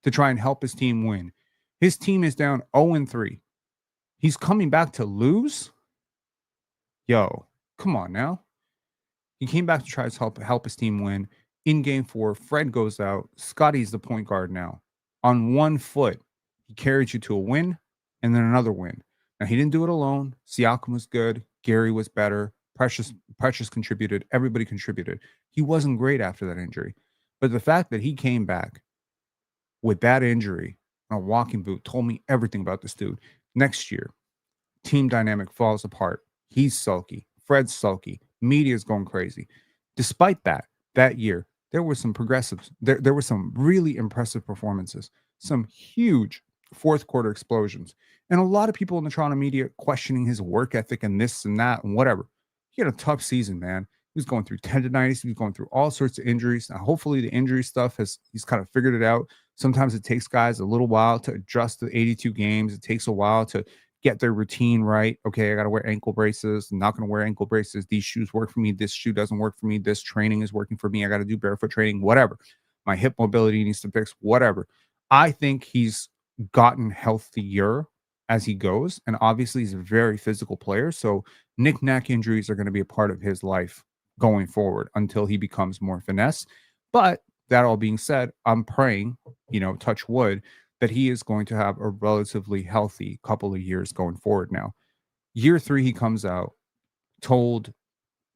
to try and help his team win. His team is down 0-3. He's coming back to lose? Yo, come on now. He came back to try to help his team win. In game 4, Fred goes out. Scottie's the point guard now. On 1 foot, he carried you to a win and then another win. Now, he didn't do it alone. Siakam was good. Gary was better. Precious contributed. Everybody contributed. He wasn't great after that injury. But the fact that he came back with that injury on a walking boot told me everything about this dude. Next year, team dynamic falls apart. He's sulky. Fred's sulky. Media's going crazy. Despite that year, there were some progressives. There were some really impressive performances. Some huge fourth quarter explosions. And a lot of people in the Toronto media questioning his work ethic and this and that and whatever. He had a tough season, man. He was going through tendonitis. He was going through all sorts of injuries. Now, hopefully the injury stuff he's kind of figured it out. Sometimes it takes guys a little while to adjust to 82 games. It takes a while to get their routine right. Okay, I got to wear ankle braces. I'm not going to wear ankle braces. These shoes work for me. This shoe doesn't work for me. This training is working for me. I got to do barefoot training, whatever. My hip mobility needs to fix, whatever. I think he's gotten healthier as he goes. And obviously, he's a very physical player. So, knick-knack injuries are going to be a part of his life going forward until he becomes more finesse. But that all being said, I'm praying, touch wood, that he is going to have a relatively healthy couple of years going forward now. Year three, he comes out told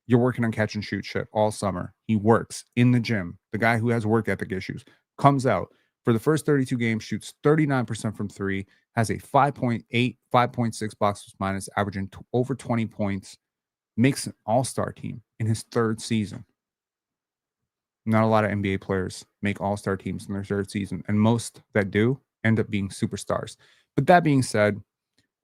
you're working on catch and shoot shit all summer. He works in the gym. The guy who has work ethic issues comes out for the first 32 games, shoots 39% from three, has a 5.8, 5.6 box plus minus, averaging over 20 points, makes an all-star team in his third season. Not a lot of NBA players make all-star teams in their third season, and most that do end up being superstars. But that being said,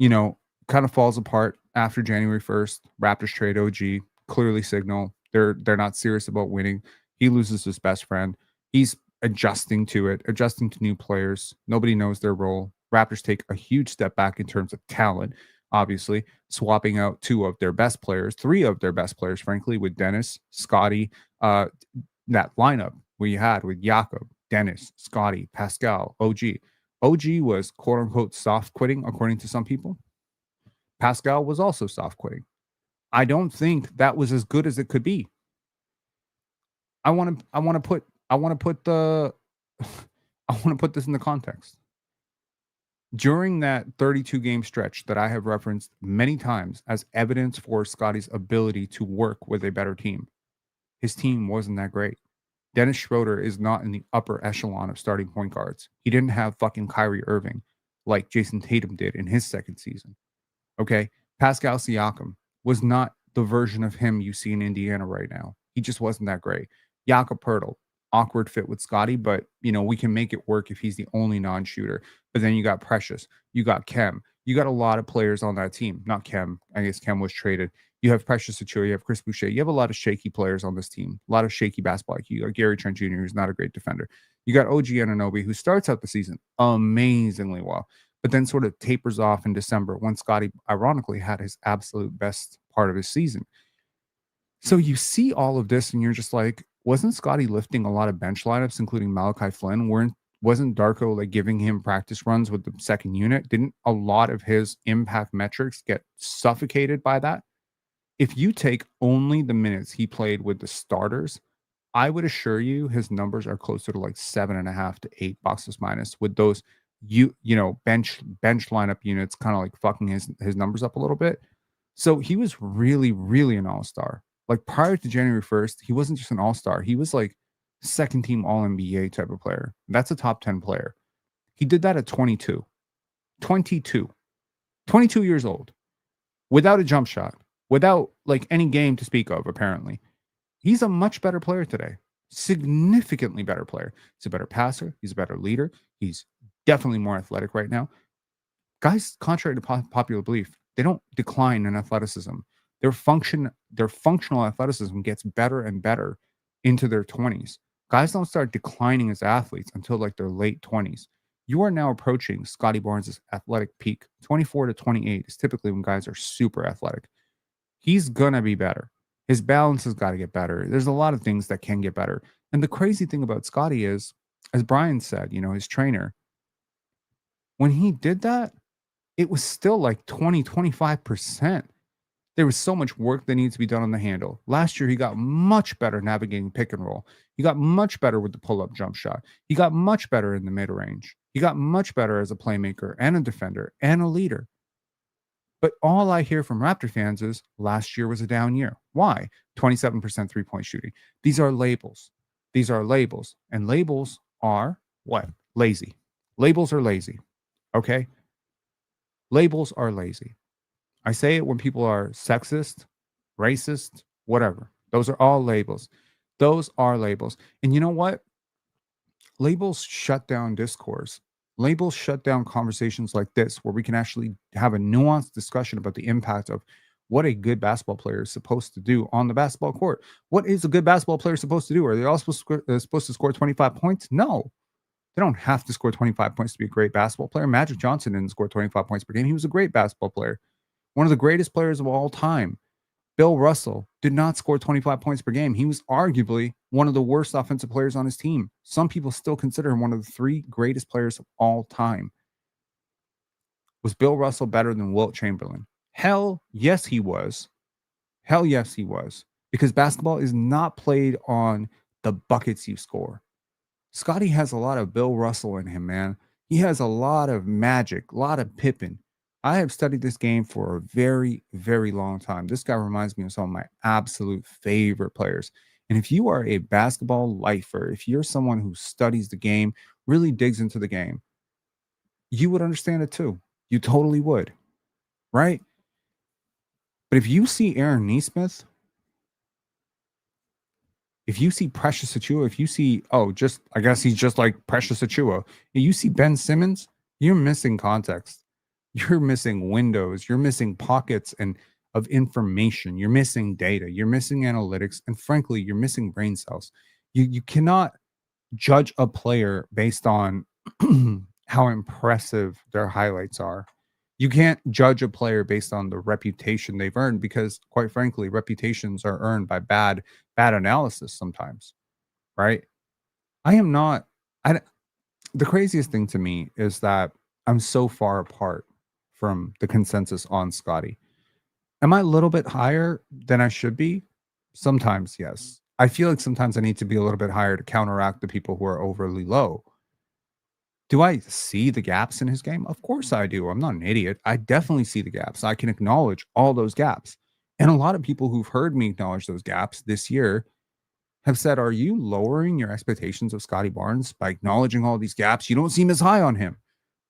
kind of falls apart after January 1st. Raptors trade OG, clearly signal they're not serious about winning. He loses his best friend. He's adjusting to it, adjusting to new players. Nobody knows their role. Raptors take a huge step back in terms of talent, obviously, swapping out two of their best players, three of their best players, frankly, with Dennis, Scottie, that lineup we had with Jakob, Dennis, Scottie, Pascal, OG. OG was quote unquote soft quitting, according to some people. Pascal was also soft quitting. I don't think that was as good as it could be. I want to put the I want to put this in the context. During that 32 game stretch that I have referenced many times as evidence for Scottie's ability to work with a better team, his team wasn't that great. Dennis Schroeder is not in the upper echelon of starting point guards. He didn't have fucking Kyrie Irving like Jason Tatum did in his second season. Okay. Pascal Siakam was not the version of him you see in Indiana right now. He just wasn't that great. Jakob Poeltl, awkward fit with Scottie, but we can make it work if he's the only non-shooter. But then you got Precious, you got Kem, you got a lot of players on that team. Not Kem, I guess Kem was traded. You have Precious Achiuwa, you have Chris Boucher. You have a lot of shaky players on this team, a lot of shaky basketball IQ. You got Gary Trent Jr., who's not a great defender. You got OG Anunoby, who starts out the season amazingly well, but then sort of tapers off in December when Scottie ironically had his absolute best part of his season. So you see all of this and you're just like, wasn't Scottie lifting a lot of bench lineups, including Malachi Flynn? Wasn't Darko like giving him practice runs with the second unit? Didn't a lot of his impact metrics get suffocated by that? If you take only the minutes he played with the starters, I would assure you his numbers are closer to like 7.5 to 8 boxes minus with those bench lineup units kind of like fucking his numbers up a little bit. So he was really, really an all-star. Like prior to January 1st, he wasn't just an all-star. He was like second team all-NBA type of player. That's a top 10 player. He did that at 22. 22 years old without a jump shot, without like any game to speak of, apparently. He's a much better player today. Significantly better player. He's a better passer. He's a better leader. He's definitely more athletic right now. Guys, contrary to popular belief, they don't decline in athleticism. Their functional athleticism gets better and better into their 20s. Guys don't start declining as athletes until like their late 20s. You are now approaching Scottie Barnes' athletic peak. 24 to 28 is typically when guys are super athletic. He's going to be better. His balance has got to get better. There's a lot of things that can get better. And the crazy thing about Scottie is, as Brian said, his trainer, when he did that, it was still like 20, 25%. There was so much work that needs to be done on the handle. Last year, he got much better navigating pick and roll. He got much better with the pull-up jump shot. He got much better in the mid-range. He got much better as a playmaker and a defender and a leader. But all I hear from Raptor fans is last year was a down year. Why? 27% three-point shooting. These are labels. These are labels. And labels are what? Lazy. Labels are lazy. Okay? Labels are lazy. I say it when people are sexist, racist, whatever. Those are all labels. Those are labels. And you know what? Labels shut down discourse. Labels shut down conversations like this, where we can actually have a nuanced discussion about the impact of what a good basketball player is supposed to do on the basketball court. What is a good basketball player supposed to do? Are they all supposed to score 25 points? No. They don't have to score 25 points to be a great basketball player. Magic Johnson didn't score 25 points per game. He was a great basketball player. One of the greatest players of all time. Bill Russell did not score 25 points per game. He was arguably one of the worst offensive players on his team. Some people still consider him one of the three greatest players of all time. Was Bill Russell better than Wilt Chamberlain? Hell yes, he was. Hell yes, he was. Because basketball is not played on the buckets you score. Scottie has a lot of Bill Russell in him, man. He has a lot of magic, a lot of Pippen. I have studied this game for a very, very long time. This guy reminds me of some of my absolute favorite players. And if you are a basketball lifer, if you're someone who studies the game, really digs into the game, you would understand it too. You totally would, right? But if you see Aaron Nesmith, if you see Precious Achua, if you see, oh, just I guess he's just like Precious Achua, and you see Ben Simmons, you're missing context. You're missing windows. You're missing pockets and of information. You're missing data. You're missing analytics, and frankly, you're missing brain cells. You cannot judge a player based on how impressive their highlights are. You can't judge a player based on the reputation they've earned because, quite frankly, reputations are earned by bad analysis sometimes, right? I am not. I The craziest thing to me is that I'm so far apart from the consensus on Scotty. Am I a little bit higher than I should be? Sometimes, yes. I feel like sometimes I need to be a little bit higher to counteract the people who are overly low. Do I see the gaps in his game? Of course I do. I'm not an idiot. I definitely see the gaps. I can acknowledge all those gaps. And a lot of people who've heard me acknowledge those gaps this year have said, "Are you lowering your expectations of Scottie Barnes by acknowledging all these gaps? You don't seem as high on him."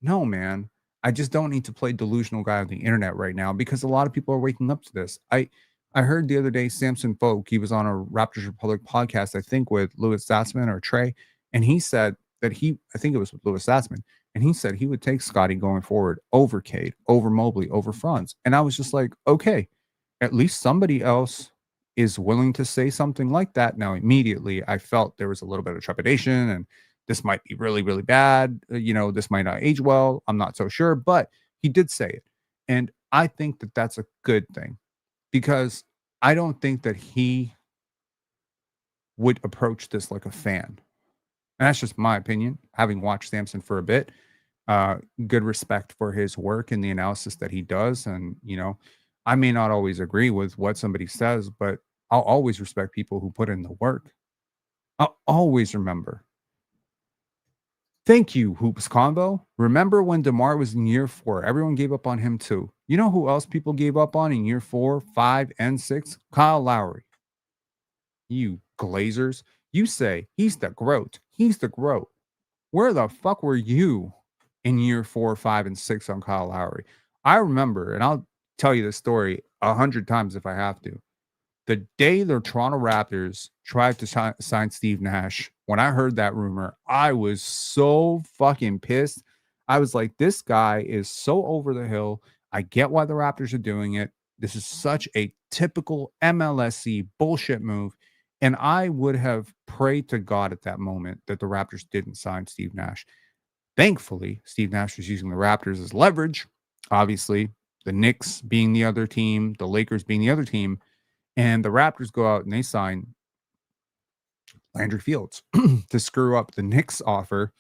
No, man. I just don't need to play delusional guy on the internet right now because a lot of people are waking up to this. I heard the other day Samson Folk, he was on a Raptors Republic podcast, I think with Louis Zatzman or Trey, and he said that I think it was with Louis Zatzman, and he said he would take Scottie going forward over Cade, over Mobley, over Franz. And I was just like, okay, at least somebody else is willing to say something like that. Now, immediately I felt there was a little bit of trepidation and this might be really, really bad. This might not age well. I'm not so sure, but he did say it. And I think that that's a good thing because I don't think that he would approach this like a fan. And that's just my opinion, having watched Samson for a bit. Good respect for his work and the analysis that he does. And, I may not always agree with what somebody says, but I'll always respect people who put in the work. I'll always remember. Thank you, Hoops Convo. Remember when DeMar was in year 4? Everyone gave up on him too. You know who else people gave up on in year 4, 5, and 6? Kyle Lowry. You Glazers. You say he's the GOAT. He's the GOAT. Where the fuck were you in year 4, 5, and 6 on Kyle Lowry? I remember, and I'll tell you this story 100 times if I have to. The day the Toronto Raptors tried to sign Steve Nash, when I heard that rumor, I was so fucking pissed. I was like, this guy is so over the hill. I get why the Raptors are doing it. This is such a typical MLSC bullshit move. And I would have prayed to God at that moment that the Raptors didn't sign Steve Nash. Thankfully, Steve Nash was using the Raptors as leverage. Obviously, the Knicks being the other team, the Lakers being the other team, and the Raptors go out and they sign Landry Fields to screw up the Knicks offer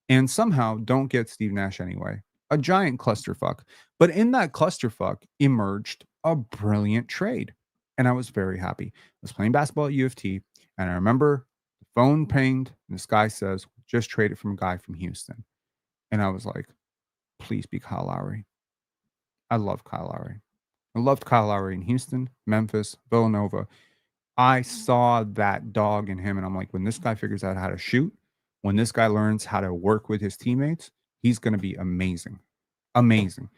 and somehow don't get Steve Nash anyway. A giant clusterfuck. But in that clusterfuck emerged a brilliant trade. And I was very happy. I was playing basketball at U of T, and I remember the phone pinged, and this guy says, just traded from a guy from Houston. And I was like, please be Kyle Lowry. I love Kyle Lowry. I loved Kyle Lowry in Houston, Memphis, Villanova. I saw that dog in him, and I'm like, when this guy figures out how to shoot, when this guy learns how to work with his teammates, he's going to be amazing. Amazing.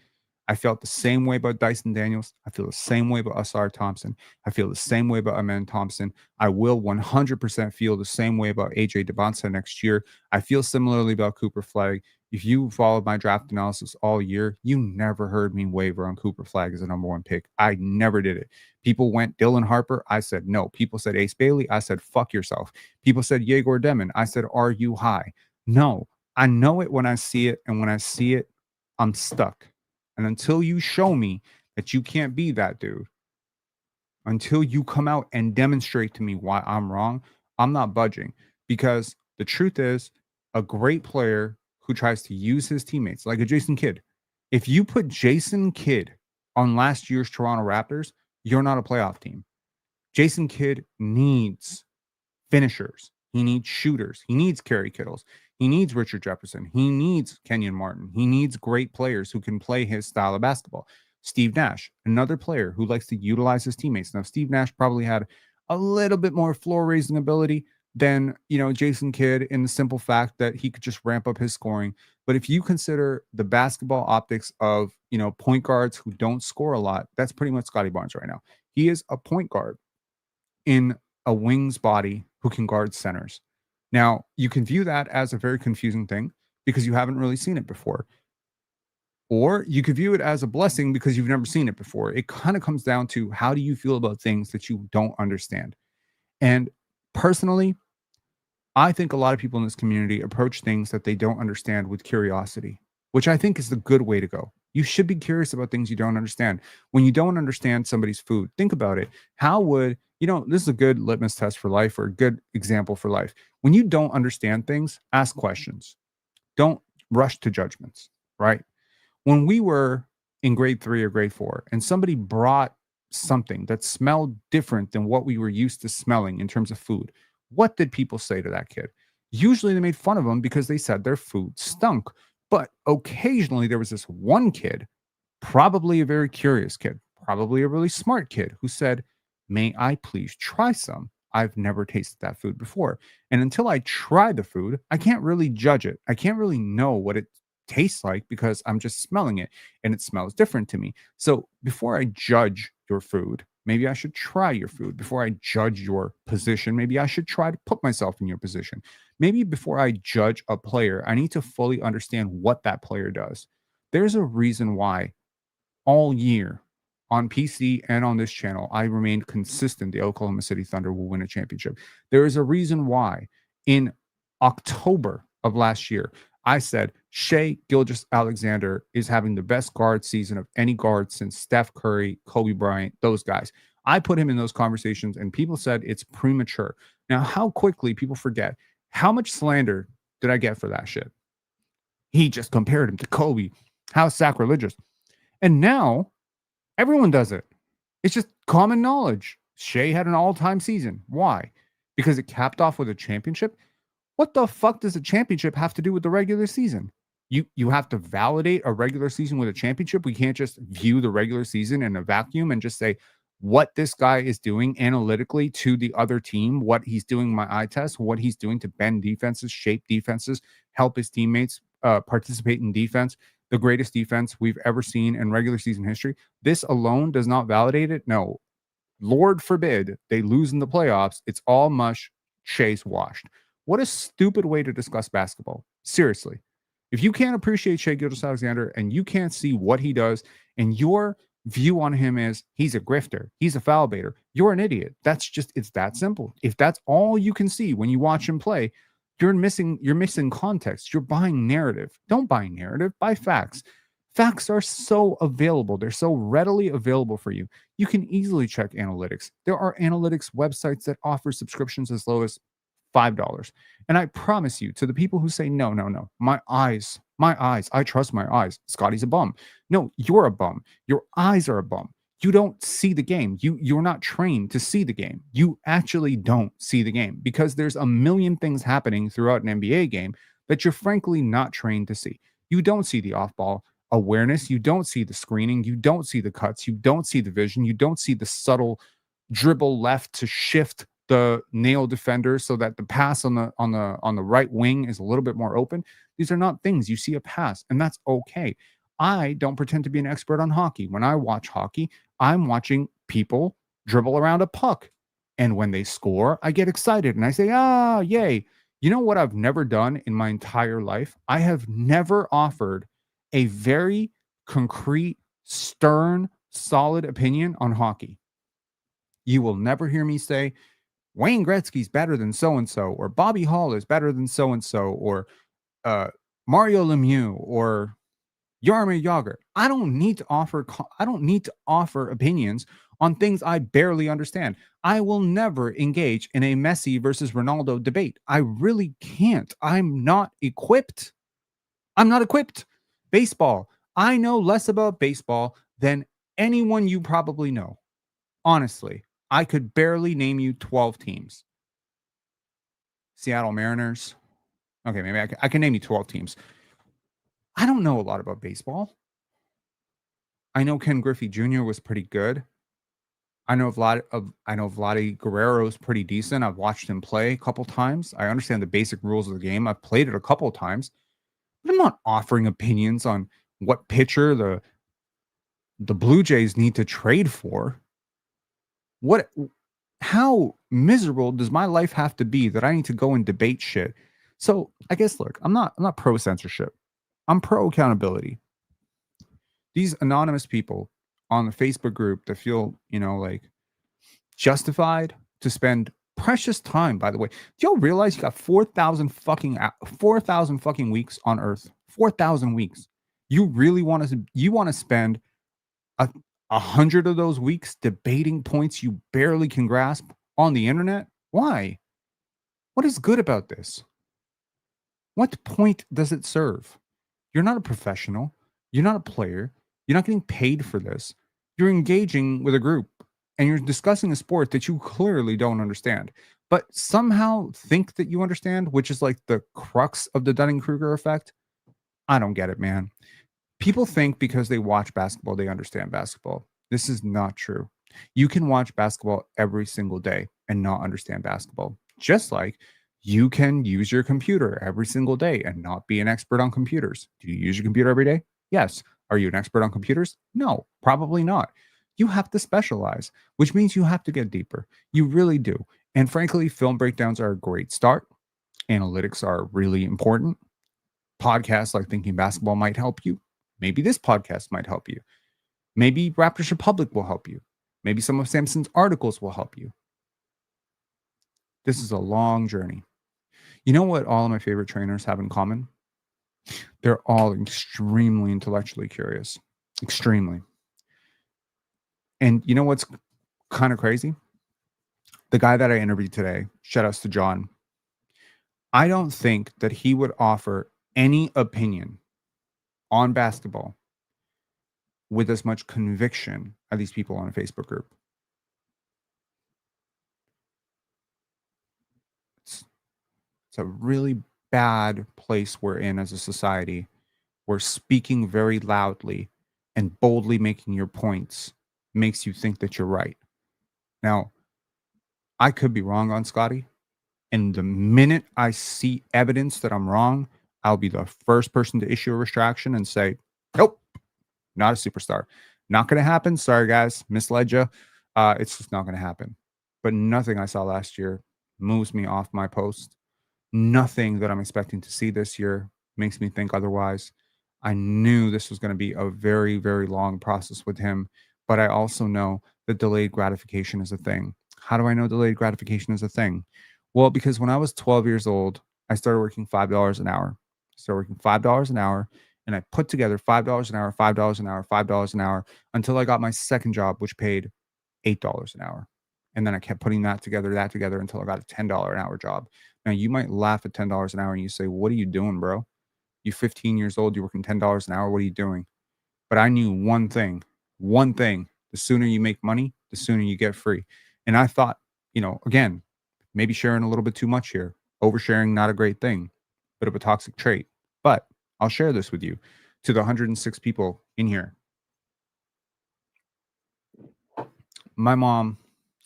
I felt the same way about Dyson Daniels. I feel the same way about Asar Thompson. I feel the same way about Amen Thompson. I will 100% feel the same way about AJ Devonta next year. I feel similarly about Cooper Flag. If you followed my draft analysis all year, you never heard me waver on Cooper Flag as a number 1 pick. I never did it. People went Dylan Harper. I said no. People said Ace Bailey. I said fuck yourself. People said Yegor Demon. I said, are you high? No. I know it when I see it. And when I see it, I'm stuck. And until you show me that you can't be that dude, Until you come out and demonstrate to me why I'm wrong, I'm not budging. Because the truth is, a great player who tries to use his teammates, like a Jason Kidd, if you put Jason Kidd on last year's Toronto Raptors, you're not a playoff team. Jason Kidd needs finishers. He needs shooters. He needs Kerry Kittles. He needs Richard Jefferson. He needs Kenyon Martin. He needs great players who can play his style of basketball. Steve Nash, another player who likes to utilize his teammates. Now, Steve Nash probably had a little bit more floor raising ability than, Jason Kidd, in the simple fact that he could just ramp up his scoring. But if you consider the basketball optics of, point guards who don't score a lot, that's pretty much Scottie Barnes right now. He is a point guard in a wing's body who can guard centers. Now, you can view that as a very confusing thing because you haven't really seen it before. Or you could view it as a blessing because you've never seen it before. It kind of comes down to, how do you feel about things that you don't understand? And personally, I think a lot of people in this community approach things that they don't understand with curiosity, which I think is the good way to go. You should be curious about things you don't understand. When you don't understand somebody's food, think about it. How would, this is a good litmus test for life, or a good example for life. When you don't understand things, ask questions. Don't rush to judgments, right? When we were in grade 3 or grade 4 and somebody brought something that smelled different than what we were used to smelling in terms of food, what did people say to that kid? Usually they made fun of them because they said their food stunk. But occasionally there was this one kid, probably a very curious kid, probably a really smart kid, who said, "May I please try some? I've never tasted that food before. And until I try the food, I can't really judge it. I can't really know what it tastes like because I'm just smelling it and it smells different to me. So before I judge your food, maybe I should try your food. Before I judge your position, maybe I should try to put myself in your position. Maybe before I judge a player, I need to fully understand what that player does." There's a reason why all year on PC and on this channel, I remained consistent. The Oklahoma City Thunder will win a championship. There is a reason why in October of last year, I said Shea Gilgeous-Alexander is having the best guard season of any guard since Steph Curry, Kobe Bryant, those guys. I put him in those conversations and people said it's premature. Now, how quickly people forget. How much slander did I get for that shit? He just compared him to Kobe. How sacrilegious. And now everyone does it. It's just common knowledge. Shea had an all-time season. Why? Because it capped off with a championship? What the fuck does a championship have to do with the regular season? You have to validate a regular season with a championship. We can't just view the regular season in a vacuum and just say what this guy is doing analytically to the other team, what he's doing my eye test, what he's doing to bend defenses, shape defenses, help his teammates participate in defense, the greatest defense we've ever seen in regular season history. This alone does not validate it. No, Lord forbid they lose in the playoffs. It's all mush. Shea's washed. What a stupid way to discuss basketball. Seriously. If you can't appreciate Shea Gilgeous-Alexander and you can't see what he does, and your view on him is he's a grifter, he's a foul baiter, you're an idiot. It's that simple. If that's all you can see when you watch him play, you're missing context. You're buying narrative. Don't buy narrative, buy facts. Facts are so available. They're so readily available for you. You can easily check analytics. There are analytics websites that offer subscriptions as low as $5. And I promise you, to the people who say, no, no, no, my eyes, I trust my eyes. Scotty's a bum. No, you're a bum. Your eyes are a bum. You don't see the game. You're not trained to see the game. You actually don't see the game because there's a million things happening throughout an NBA game that you're frankly not trained to see. You don't see the off-ball awareness. You don't see the screening. You don't see the cuts. You don't see the vision. You don't see the subtle dribble left to shift the nail defender so that the pass on the right wing is a little bit more open. These are not things you see a pass, and that's okay. I don't pretend to be an expert on hockey. When I watch hockey, I'm watching people dribble around a puck. And when they score, I get excited and I say, ah, yay. You know what I've never done in my entire life? I have never offered a very concrete, stern, solid opinion on hockey. You will never hear me say, Wayne Gretzky's better than so-and-so, or Bobby Hall is better than so-and-so, or Mario Lemieux, or Jaromir Jagr. I don't need to offer opinions on things I barely understand. I will never engage in a Messi versus Ronaldo debate. I really can't. I'm not equipped. Baseball. I know less about baseball than anyone you probably know. Honestly, I could barely name you 12 teams. Seattle Mariners. Okay, maybe I can name you 12 teams. I don't know a lot about baseball. I know Ken Griffey Jr. was pretty good. I know Vladdy Guerrero is pretty decent. I've watched him play a couple times. I understand the basic rules of the game. I've played it a couple times, but I'm not offering opinions on what pitcher the Blue Jays need to trade for. What how miserable does my life have to be that I need to go and debate shit? So, I guess look, I'm not pro censorship. I'm pro accountability. These anonymous people on the Facebook group that feel, like justified to spend precious time, by the way. Do y'all realize you got 4,000 fucking weeks on earth? 4,000 weeks. You want to spend a 100 of those weeks debating points you barely can grasp on the internet? Why? What is good about this? What point does it serve? You're not a professional. You're not a player. You're not getting paid for this. You're engaging with a group and you're discussing a sport that you clearly don't understand, but somehow think that you understand, which is like the crux of the Dunning Kruger effect. I don't get it, man. People think because they watch basketball, they understand basketball. This is not true. You can watch basketball every single day and not understand basketball, just like you can use your computer every single day and not be an expert on computers. Do you use your computer every day? Yes. Are you an expert on computers? No, probably not. You have to specialize, which means you have to get deeper. You really do. And frankly, film breakdowns are a great start. Analytics are really important. Podcasts like Thinking Basketball might help you. Maybe this podcast might help you. Maybe Raptors Republic will help you. Maybe some of Samson's articles will help you. This is a long journey. You know what all of my favorite trainers have in common? They're all extremely intellectually curious. Extremely. And you know what's kind of crazy? The guy that I interviewed today, shout outs to John, I don't think that he would offer any opinion on basketball with as much conviction as these people on a Facebook group. It's, it's a really bad place we're in as a society where speaking very loudly and boldly making your points makes you think that you're right. Now, I could be wrong on Scottie. And the minute I see evidence that I'm wrong, I'll be the first person to issue a retraction and say, nope, not a superstar. Not going to happen. Sorry, guys. Misled you. It's just not going to happen. But nothing I saw last year moves me off my post. Nothing that I'm expecting to see this year makes me think otherwise. I knew this was going to be a very, very long process with him, but I also know that delayed gratification is a thing. How do I know delayed gratification is a thing? Well, because when I was 12 years old, I started working $5 an hour. I started working $5 an hour, and I put together $5 an hour, $5 an hour, $5 an hour until I got my second job, which paid $8 an hour. And then I kept putting that together until I got a $10 an hour job. Now, you might laugh at $10 an hour and you say, what are you doing, bro? You 15 years old, you're working $10 an hour. What are you doing? But I knew one thing. The sooner you make money, the sooner you get free. And I thought, again, maybe sharing a little bit too much here. Oversharing, not a great thing, bit of a toxic trait. But I'll share this with you to the 106 people in here. My mom,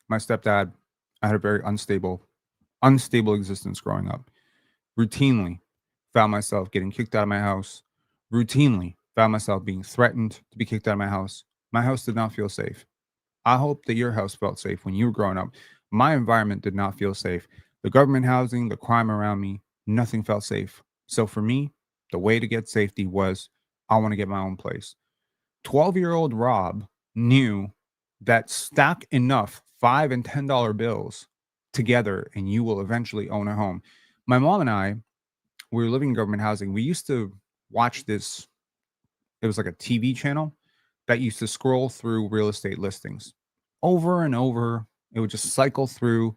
my stepdad, I had a very unstable existence growing up. Routinely found myself getting kicked out of my house. Routinely found myself being threatened to be kicked out of my house. My house did not feel safe. I hope that your house felt safe when you were growing up. My environment did not feel safe. The government housing, the crime around me, nothing felt safe. So for me, the way to get safety was I want to get my own place. 12-year-old Rob knew that stack enough $5 and $10 bills together and you will eventually own a home. My mom and I, we were living in government housing. We used to watch this It was like a TV channel that used to scroll through real estate listings over and over. It would just cycle through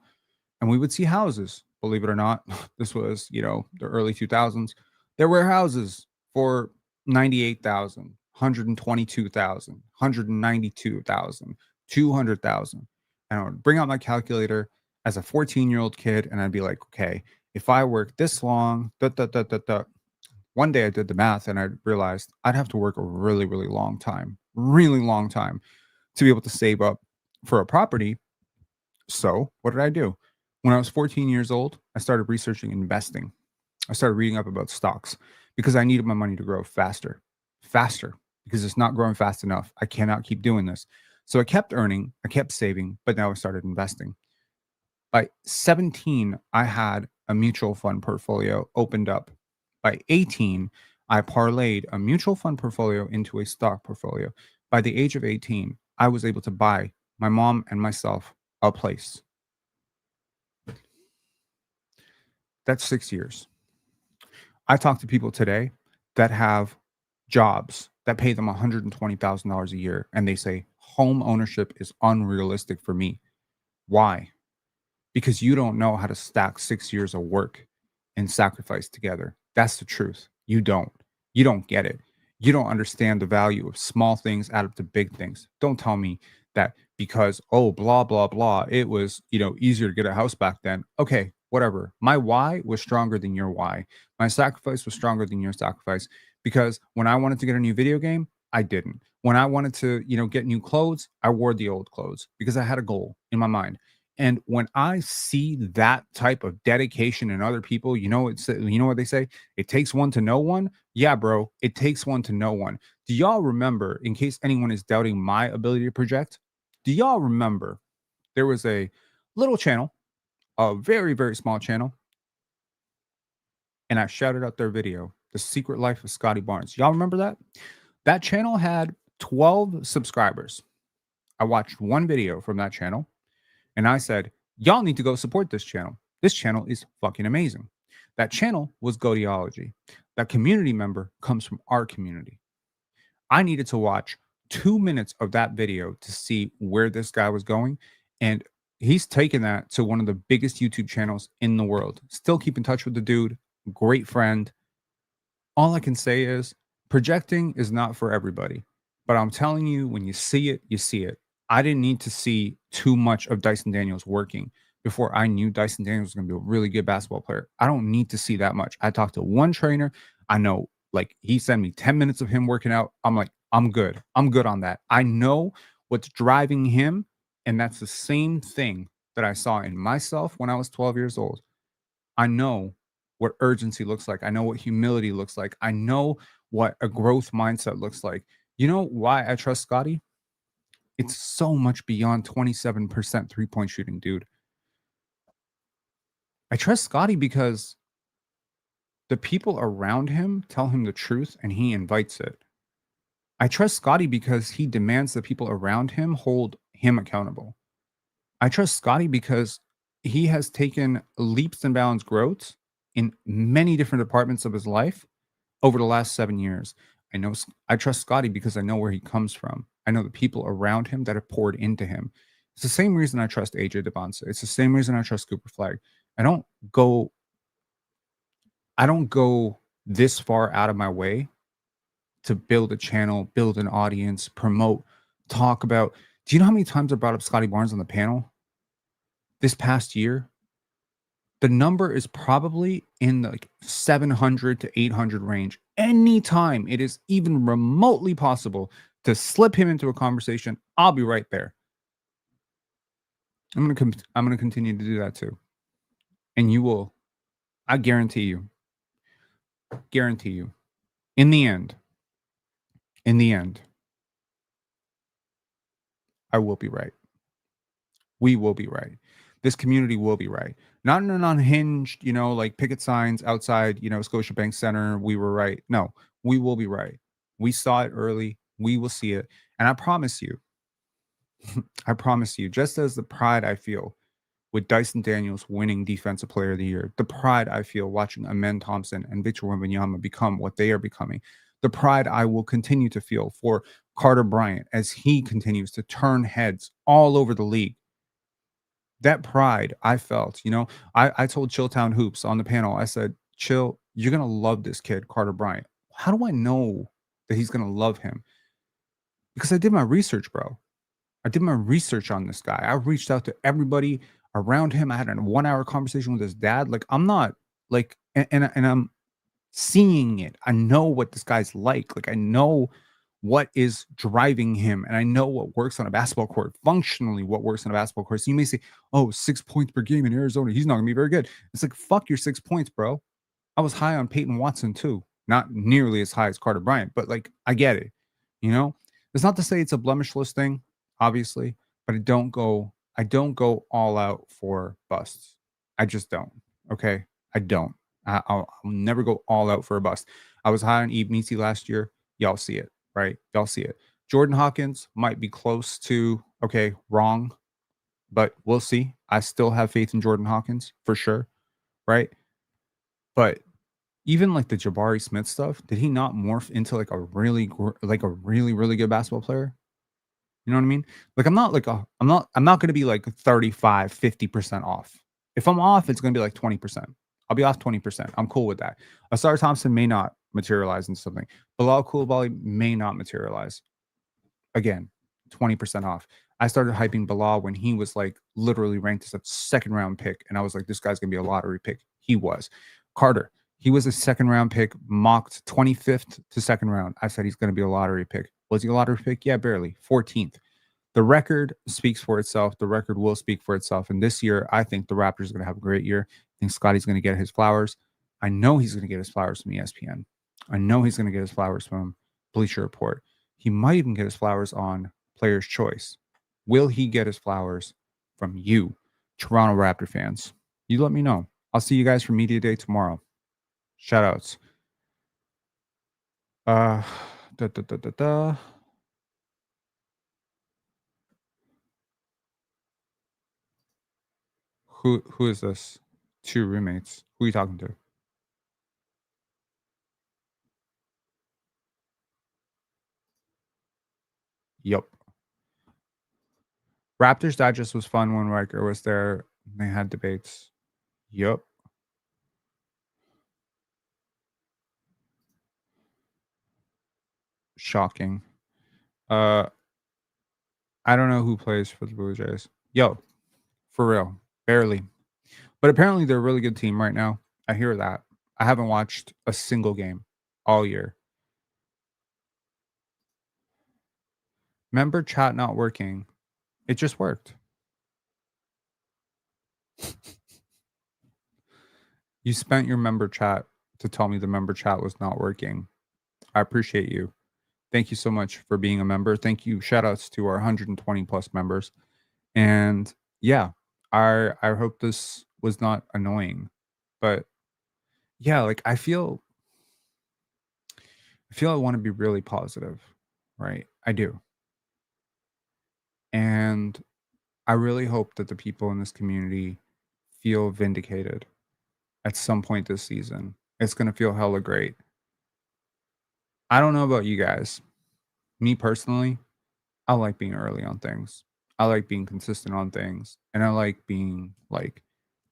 and we would see houses. Believe it or not, this was, the early 2000s. There were houses for 98,000, 122,000, 192,000, 200,000. And I would bring out my calculator as a 14-year-old kid and I'd be like, okay, if I work this long, da, da, da, da, da. One day I did the math and I realized I'd have to work a really, really long time to be able to save up for a property. So what did I do? When I was 14 years old, I started researching investing. I started reading up about stocks because I needed my money to grow faster, because it's not growing fast enough. I cannot keep doing this. So I kept earning, I kept saving, but now I started investing. By 17, I had a mutual fund portfolio opened up. By 18, I parlayed a mutual fund portfolio into a stock portfolio. By the age of 18, I was able to buy my mom and myself a place. That's 6 years. I talk to people today that have jobs that pay them $120,000 a year, and they say home ownership is unrealistic for me. Why? Because you don't know how to stack 6 years of work and sacrifice together. That's the truth. You don't. You don't get it. You don't understand the value of small things add up to big things. Don't tell me that because, oh, blah, blah, blah, it was, easier to get a house back then. Okay, whatever. My why was stronger than your why. My sacrifice was stronger than your sacrifice because when I wanted to get a new video game, I didn't. When I wanted to, get new clothes, I wore the old clothes because I had a goal in my mind. And when I see that type of dedication in other people, you know what they say? It takes one to know one. Yeah, bro, it takes one to know one. Do y'all remember, in case anyone is doubting my ability to project, do y'all remember there was a little channel, a very, very small channel, and I shouted out their video, The Secret Life of Scottie Barnes. Y'all remember that? That channel had 12 subscribers. I watched one video from that channel. And I said, y'all need to go support this channel. This channel is fucking amazing. That channel was Goateology. That community member comes from our community. I needed to watch 2 minutes of that video to see where this guy was going. And he's taken that to one of the biggest YouTube channels in the world. Still keep in touch with the dude. Great friend. All I can say is projecting is not for everybody. But I'm telling you, when you see it, you see it. I didn't need to see too much of Dyson Daniels working before I knew Dyson Daniels was going to be a really good basketball player. I don't need to see that much. I talked to one trainer. I know, like, he sent me 10 minutes of him working out. I'm like, I'm good. I'm good on that. I know what's driving him. And that's the same thing that I saw in myself when I was 12 years old. I know what urgency looks like. I know what humility looks like. I know what a growth mindset looks like. You know why I trust Scottie? It's so much beyond 27% three-point shooting, dude. I trust Scottie because the people around him tell him the truth and he invites it. I trust Scottie because he demands that people around him hold him accountable. I trust Scottie because he has taken leaps and bounds growth in many different departments of his life over the last 7 years. I trust Scottie because I know where he comes from. I know the people around him that have poured into him. It's the same reason I trust AJ DeBonce. It's the same reason I trust Cooper Flag. I don't go this far out of my way to build a channel, build an audience, promote, talk about. Do you know how many times I brought up Scottie Barnes on the panel this past year? The number is probably in the 700 to 800 range. Anytime it is even remotely possible to slip him into a conversation, I'll be right there. I'm gonna continue to do that too, and you will. I guarantee you. Guarantee you. In the end, I will be right. We will be right. This community will be right. Not in an unhinged, like picket signs outside, Scotiabank Center. We were right. No, we will be right. We saw it early. We will see it. And I promise you, just as the pride I feel with Dyson Daniels winning Defensive Player of the Year, the pride I feel watching Amen Thompson and Victor Wembanyama become what they are becoming, the pride I will continue to feel for Carter Bryant as he continues to turn heads all over the league. That pride I felt, I told Chilltown Hoops on the panel, I said, Chill, you're going to love this kid, Carter Bryant. How do I know that he's going to love him? Because I did my research, bro. I did my research on this guy. I reached out to everybody around him. I had a 1 hour conversation with his dad. Like, I'm not like, and I'm seeing it. I know what this guy's like. Like, I know what is driving him, and I know what works on a basketball court. Functionally, what works on a basketball court. So you may say, "Oh, 6 points per game in Arizona. He's not gonna be very good." It's like, fuck your 6 points, bro. I was high on Peyton Watson too. Not nearly as high as Carter Bryant, but like I get it. You know, it's not to say it's a blemishless thing, obviously, but I don't go all out for busts. I just don't. Okay, I don't. I'll never go all out for a bust. I was high on Eve Meetsy last year. Y'all see it, right? Y'all see it. Jordan Hawkins might be close to okay, wrong, but we'll see. I still have faith in Jordan Hawkins for sure, right? But even like the Jabari Smith stuff, did he not morph into like a really good basketball player? You know what I mean? Like I'm not going to be like 35, 50% off. If I'm off, it's going to be like 20%. I'll be off 20%. I'm cool with that. Asar Thompson may not materialize into something. Bilal Coulibaly may not materialize. Again, 20% off. I started hyping Bilal when he was like literally ranked as a second round pick. And I was like, this guy's going to be a lottery pick. He was. Carter, he was a second round pick, mocked 25th to second round. I said he's going to be a lottery pick. Was he a lottery pick? Yeah, barely. 14th. The record speaks for itself. The record will speak for itself. And this year, I think the Raptors are going to have a great year. I think Scottie's going to get his flowers. I know he's going to get his flowers from ESPN. I know he's going to get his flowers from Bleacher Report. He might even get his flowers on Player's Choice. Will he get his flowers from you, Toronto Raptor fans? You let me know. I'll see you guys for Media Day tomorrow. Shout outs. Uh, da, da, da, da, da. Who is this? Two roommates. Who are you talking to? Yup. Raptors Digest was fun when Riker was there. They had debates. Yup. Shocking. Uh, I don't know who plays for the Blue Jays. Yo, for real. Barely. But apparently they're a really good team right now. I hear that. I haven't watched a single game all year. Member chat not working. It just worked. You spent your member chat to tell me the member chat was not working. I appreciate you. Thank you so much for being a member. Thank you. Shout outs to our 120 plus members. And yeah, I hope this was not annoying. But yeah, like I feel I want to be really positive, right? I do. And I really hope that the people in this community feel vindicated at some point this season. It's going to feel hella great. I don't know about you guys. Me personally, I like being early on things. I like being consistent on things. And I like being like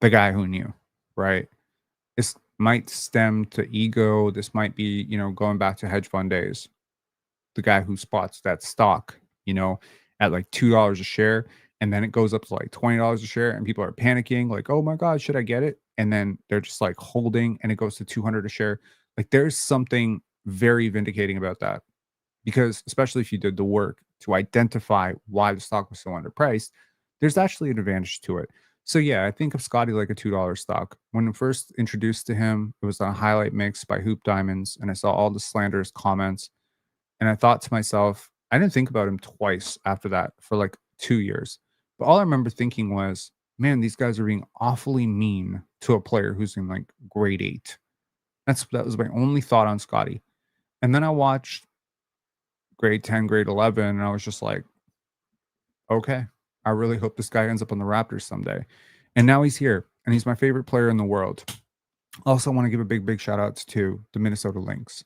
the guy who knew, right? This might stem to ego. This might be, going back to hedge fund days. The guy who spots that stock, at like $2 a share. And then it goes up to like $20 a share. And people are panicking, like, oh my God, should I get it? And then they're just like holding and it goes to 200 a share. Like there's something very vindicating about that because especially if you did the work to identify why the stock was so underpriced, there's actually an advantage to it. So yeah, I think of Scottie like a $2 stock. When first introduced to him, it was on a highlight mix by Hoop Diamonds, and I saw all the slanderous comments. And I thought to myself, I didn't think about him twice after that for like 2 years. But all I remember thinking was, man, these guys are being awfully mean to a player who's in like grade 8. That was my only thought on Scottie. And then I watched grade 10, grade 11, and I was just like, okay, I really hope this guy ends up on the Raptors someday. And now he's here, and he's my favorite player in the world. Also, want to give a big shout outs to the Minnesota Lynx,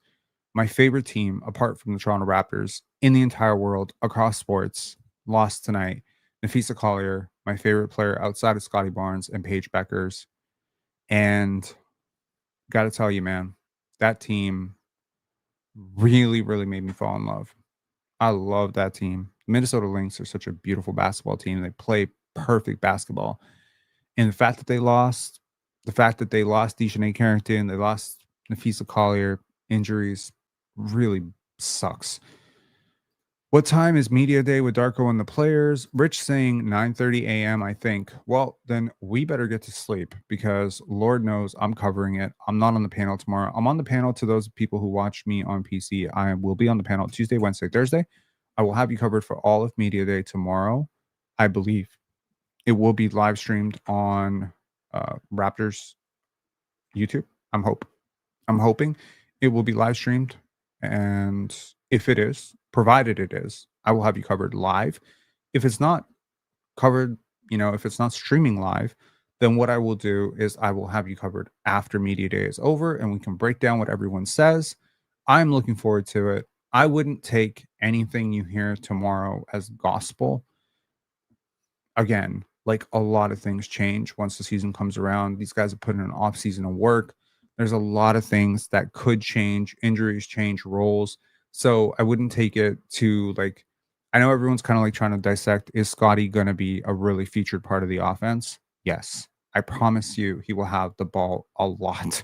My favorite team, apart from the Toronto Raptors, in the entire world, across sports, lost tonight. Nafisa Collier, my favorite player outside of Scottie Barnes and Paige Beckers. And got to tell you, man, that team really, really made me fall in love. I love that team. Minnesota Lynx are such a beautiful basketball team. They play perfect basketball. And the fact that they lost Dejanay Carrington, they lost Nafisa Collier, injuries really sucks. What time is media day with Darko and the players? Rich saying 9:30 a.m., I think. Well, then we better get to sleep because Lord knows I'm covering it. I'm not on the panel tomorrow. I'm on the panel to those people who watch me on PC. I will be on the panel Tuesday, Wednesday, Thursday. I will have you covered for all of media day tomorrow. I believe it will be live streamed on Raptors YouTube. I'm hoping it will be live streamed. And if it is, provided it is, I will have you covered live. If it's not covered, if it's not streaming live, then what I will do is I will have you covered after media day is over and we can break down what everyone says. I'm looking forward to it. I wouldn't take anything you hear tomorrow as gospel. Again, like a lot of things change once the season comes around. These guys have put in an off season of work. There's a lot of things that could change. Injuries change roles. So I wouldn't take it to like, I know everyone's kind of like trying to dissect, is Scottie going to be a really featured part of the offense? Yes. I promise you, he will have the ball a lot.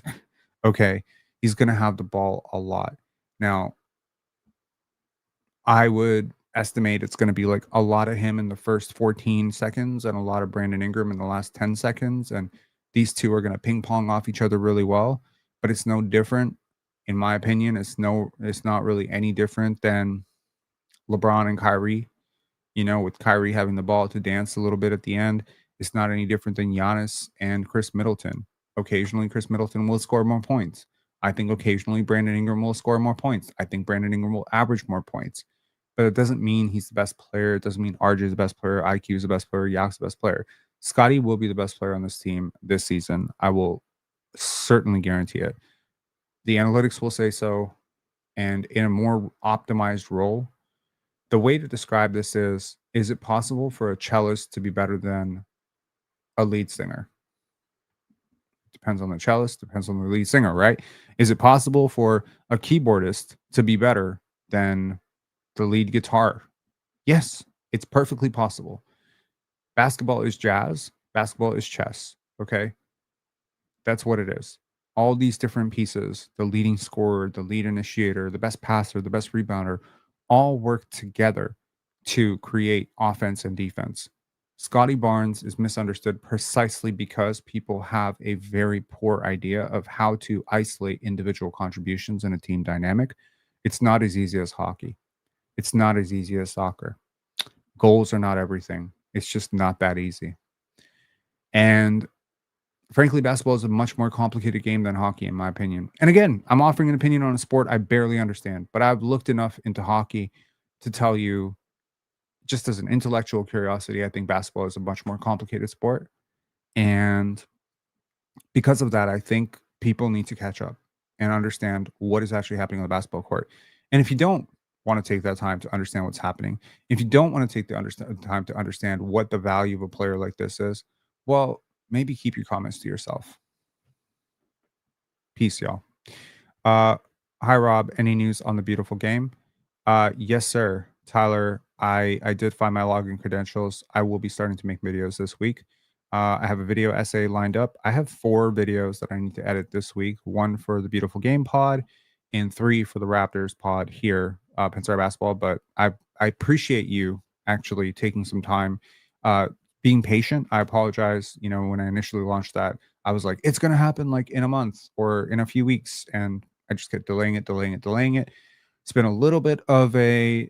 Okay. He's going to have the ball a lot. Now, I would estimate it's gonna be, like, a lot of him in the first 14 seconds and a lot of Brandon Ingram in the last 10 seconds, and these 2 are gonna ping pong off each other really well, but it's no different, in my opinion, it's not really any different than LeBron and Kyrie. With Kyrie having the ball to dance a little bit at the end, it's not any different than Giannis and Chris Middleton. Occasionally, Chris Middleton will score more points. I think occasionally Brandon Ingram will score more points. I think Brandon Ingram will average more points. But it doesn't mean he's the best player. It doesn't mean RJ is the best player, IQ is the best player, Yak's the best player. Scottie will be the best player on this team this season. I will certainly guarantee it. The analytics will say so. And in a more optimized role, the way to describe this is it possible for a cellist to be better than a lead singer? Depends on the cellist, depends on the lead singer, right? Is it possible for a keyboardist to be better than the lead guitar? Yes, it's perfectly possible. Basketball is jazz, basketball is chess, okay? That's what it is. All these different pieces, the leading scorer, the lead initiator, the best passer, the best rebounder, all work together to create offense and defense. Scottie Barnes is misunderstood precisely because people have a very poor idea of how to isolate individual contributions in a team dynamic. It's not as easy as hockey. It's not as easy as soccer. Goals are not everything. It's just not that easy. And frankly, basketball is a much more complicated game than hockey, in my opinion. And again, I'm offering an opinion on a sport I barely understand, but I've looked enough into hockey to tell you, just as an intellectual curiosity, I think basketball is a much more complicated sport. And because of that, I think people need to catch up and understand what is actually happening on the basketball court. And if you don't want to take that time to understand what's happening, if you don't want to take the time to understand what the value of a player like this is, well, maybe keep your comments to yourself. Peace, y'all. Uh, Hi, Rob. Any news on the beautiful game? Yes, sir. Tyler, I did find my login credentials. I will be starting to make videos this week. I have a video essay lined up. I have 4 videos that I need to edit this week. 1 for the beautiful game pod, and 3 for the Raptors pod here, Pensar Basketball. But I appreciate you actually taking some time, being patient. I apologize. When I initially launched that, I was like, it's gonna happen like in a month or in a few weeks, and I just kept delaying it, delaying it, delaying it. It's been a little bit of a,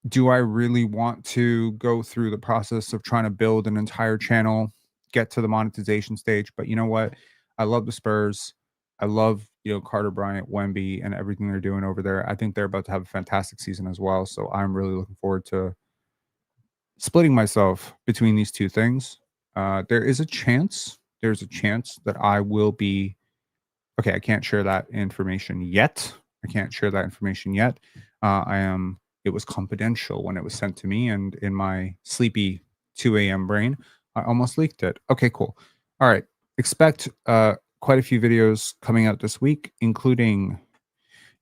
do I really want to go through the process of trying to build an entire channel, get to the monetization stage? But you know what? I love the Spurs. I love, Carter Bryant, Wemby, and everything they're doing over there. I think they're about to have a fantastic season as well. So I'm really looking forward to splitting myself between these 2 things. There's a chance that I will be, okay, I can't share that information yet I can't share that information yet. It was confidential when it was sent to me, and in my sleepy 2 a.m. brain, I almost leaked it. Okay, cool. All right. Expect quite a few videos coming out this week, including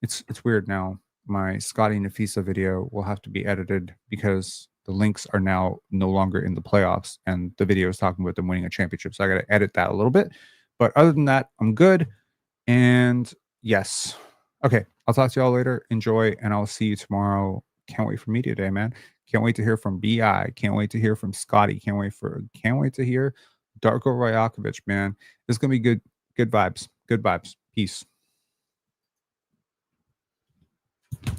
it's weird now. My Scottie Nafisa video will have to be edited because the links are now no longer in the playoffs, and the video is talking about them winning a championship. So I got to edit that a little bit. But other than that, I'm good. And yes, okay. I'll talk to y'all later. Enjoy, and I'll see you tomorrow. Can't wait for media day, man. Can't wait to hear from Bi. Can't wait to hear from Scotty. Can't wait to hear Darko Rajakovic, man. It's gonna be good. Good vibes. Good vibes. Peace.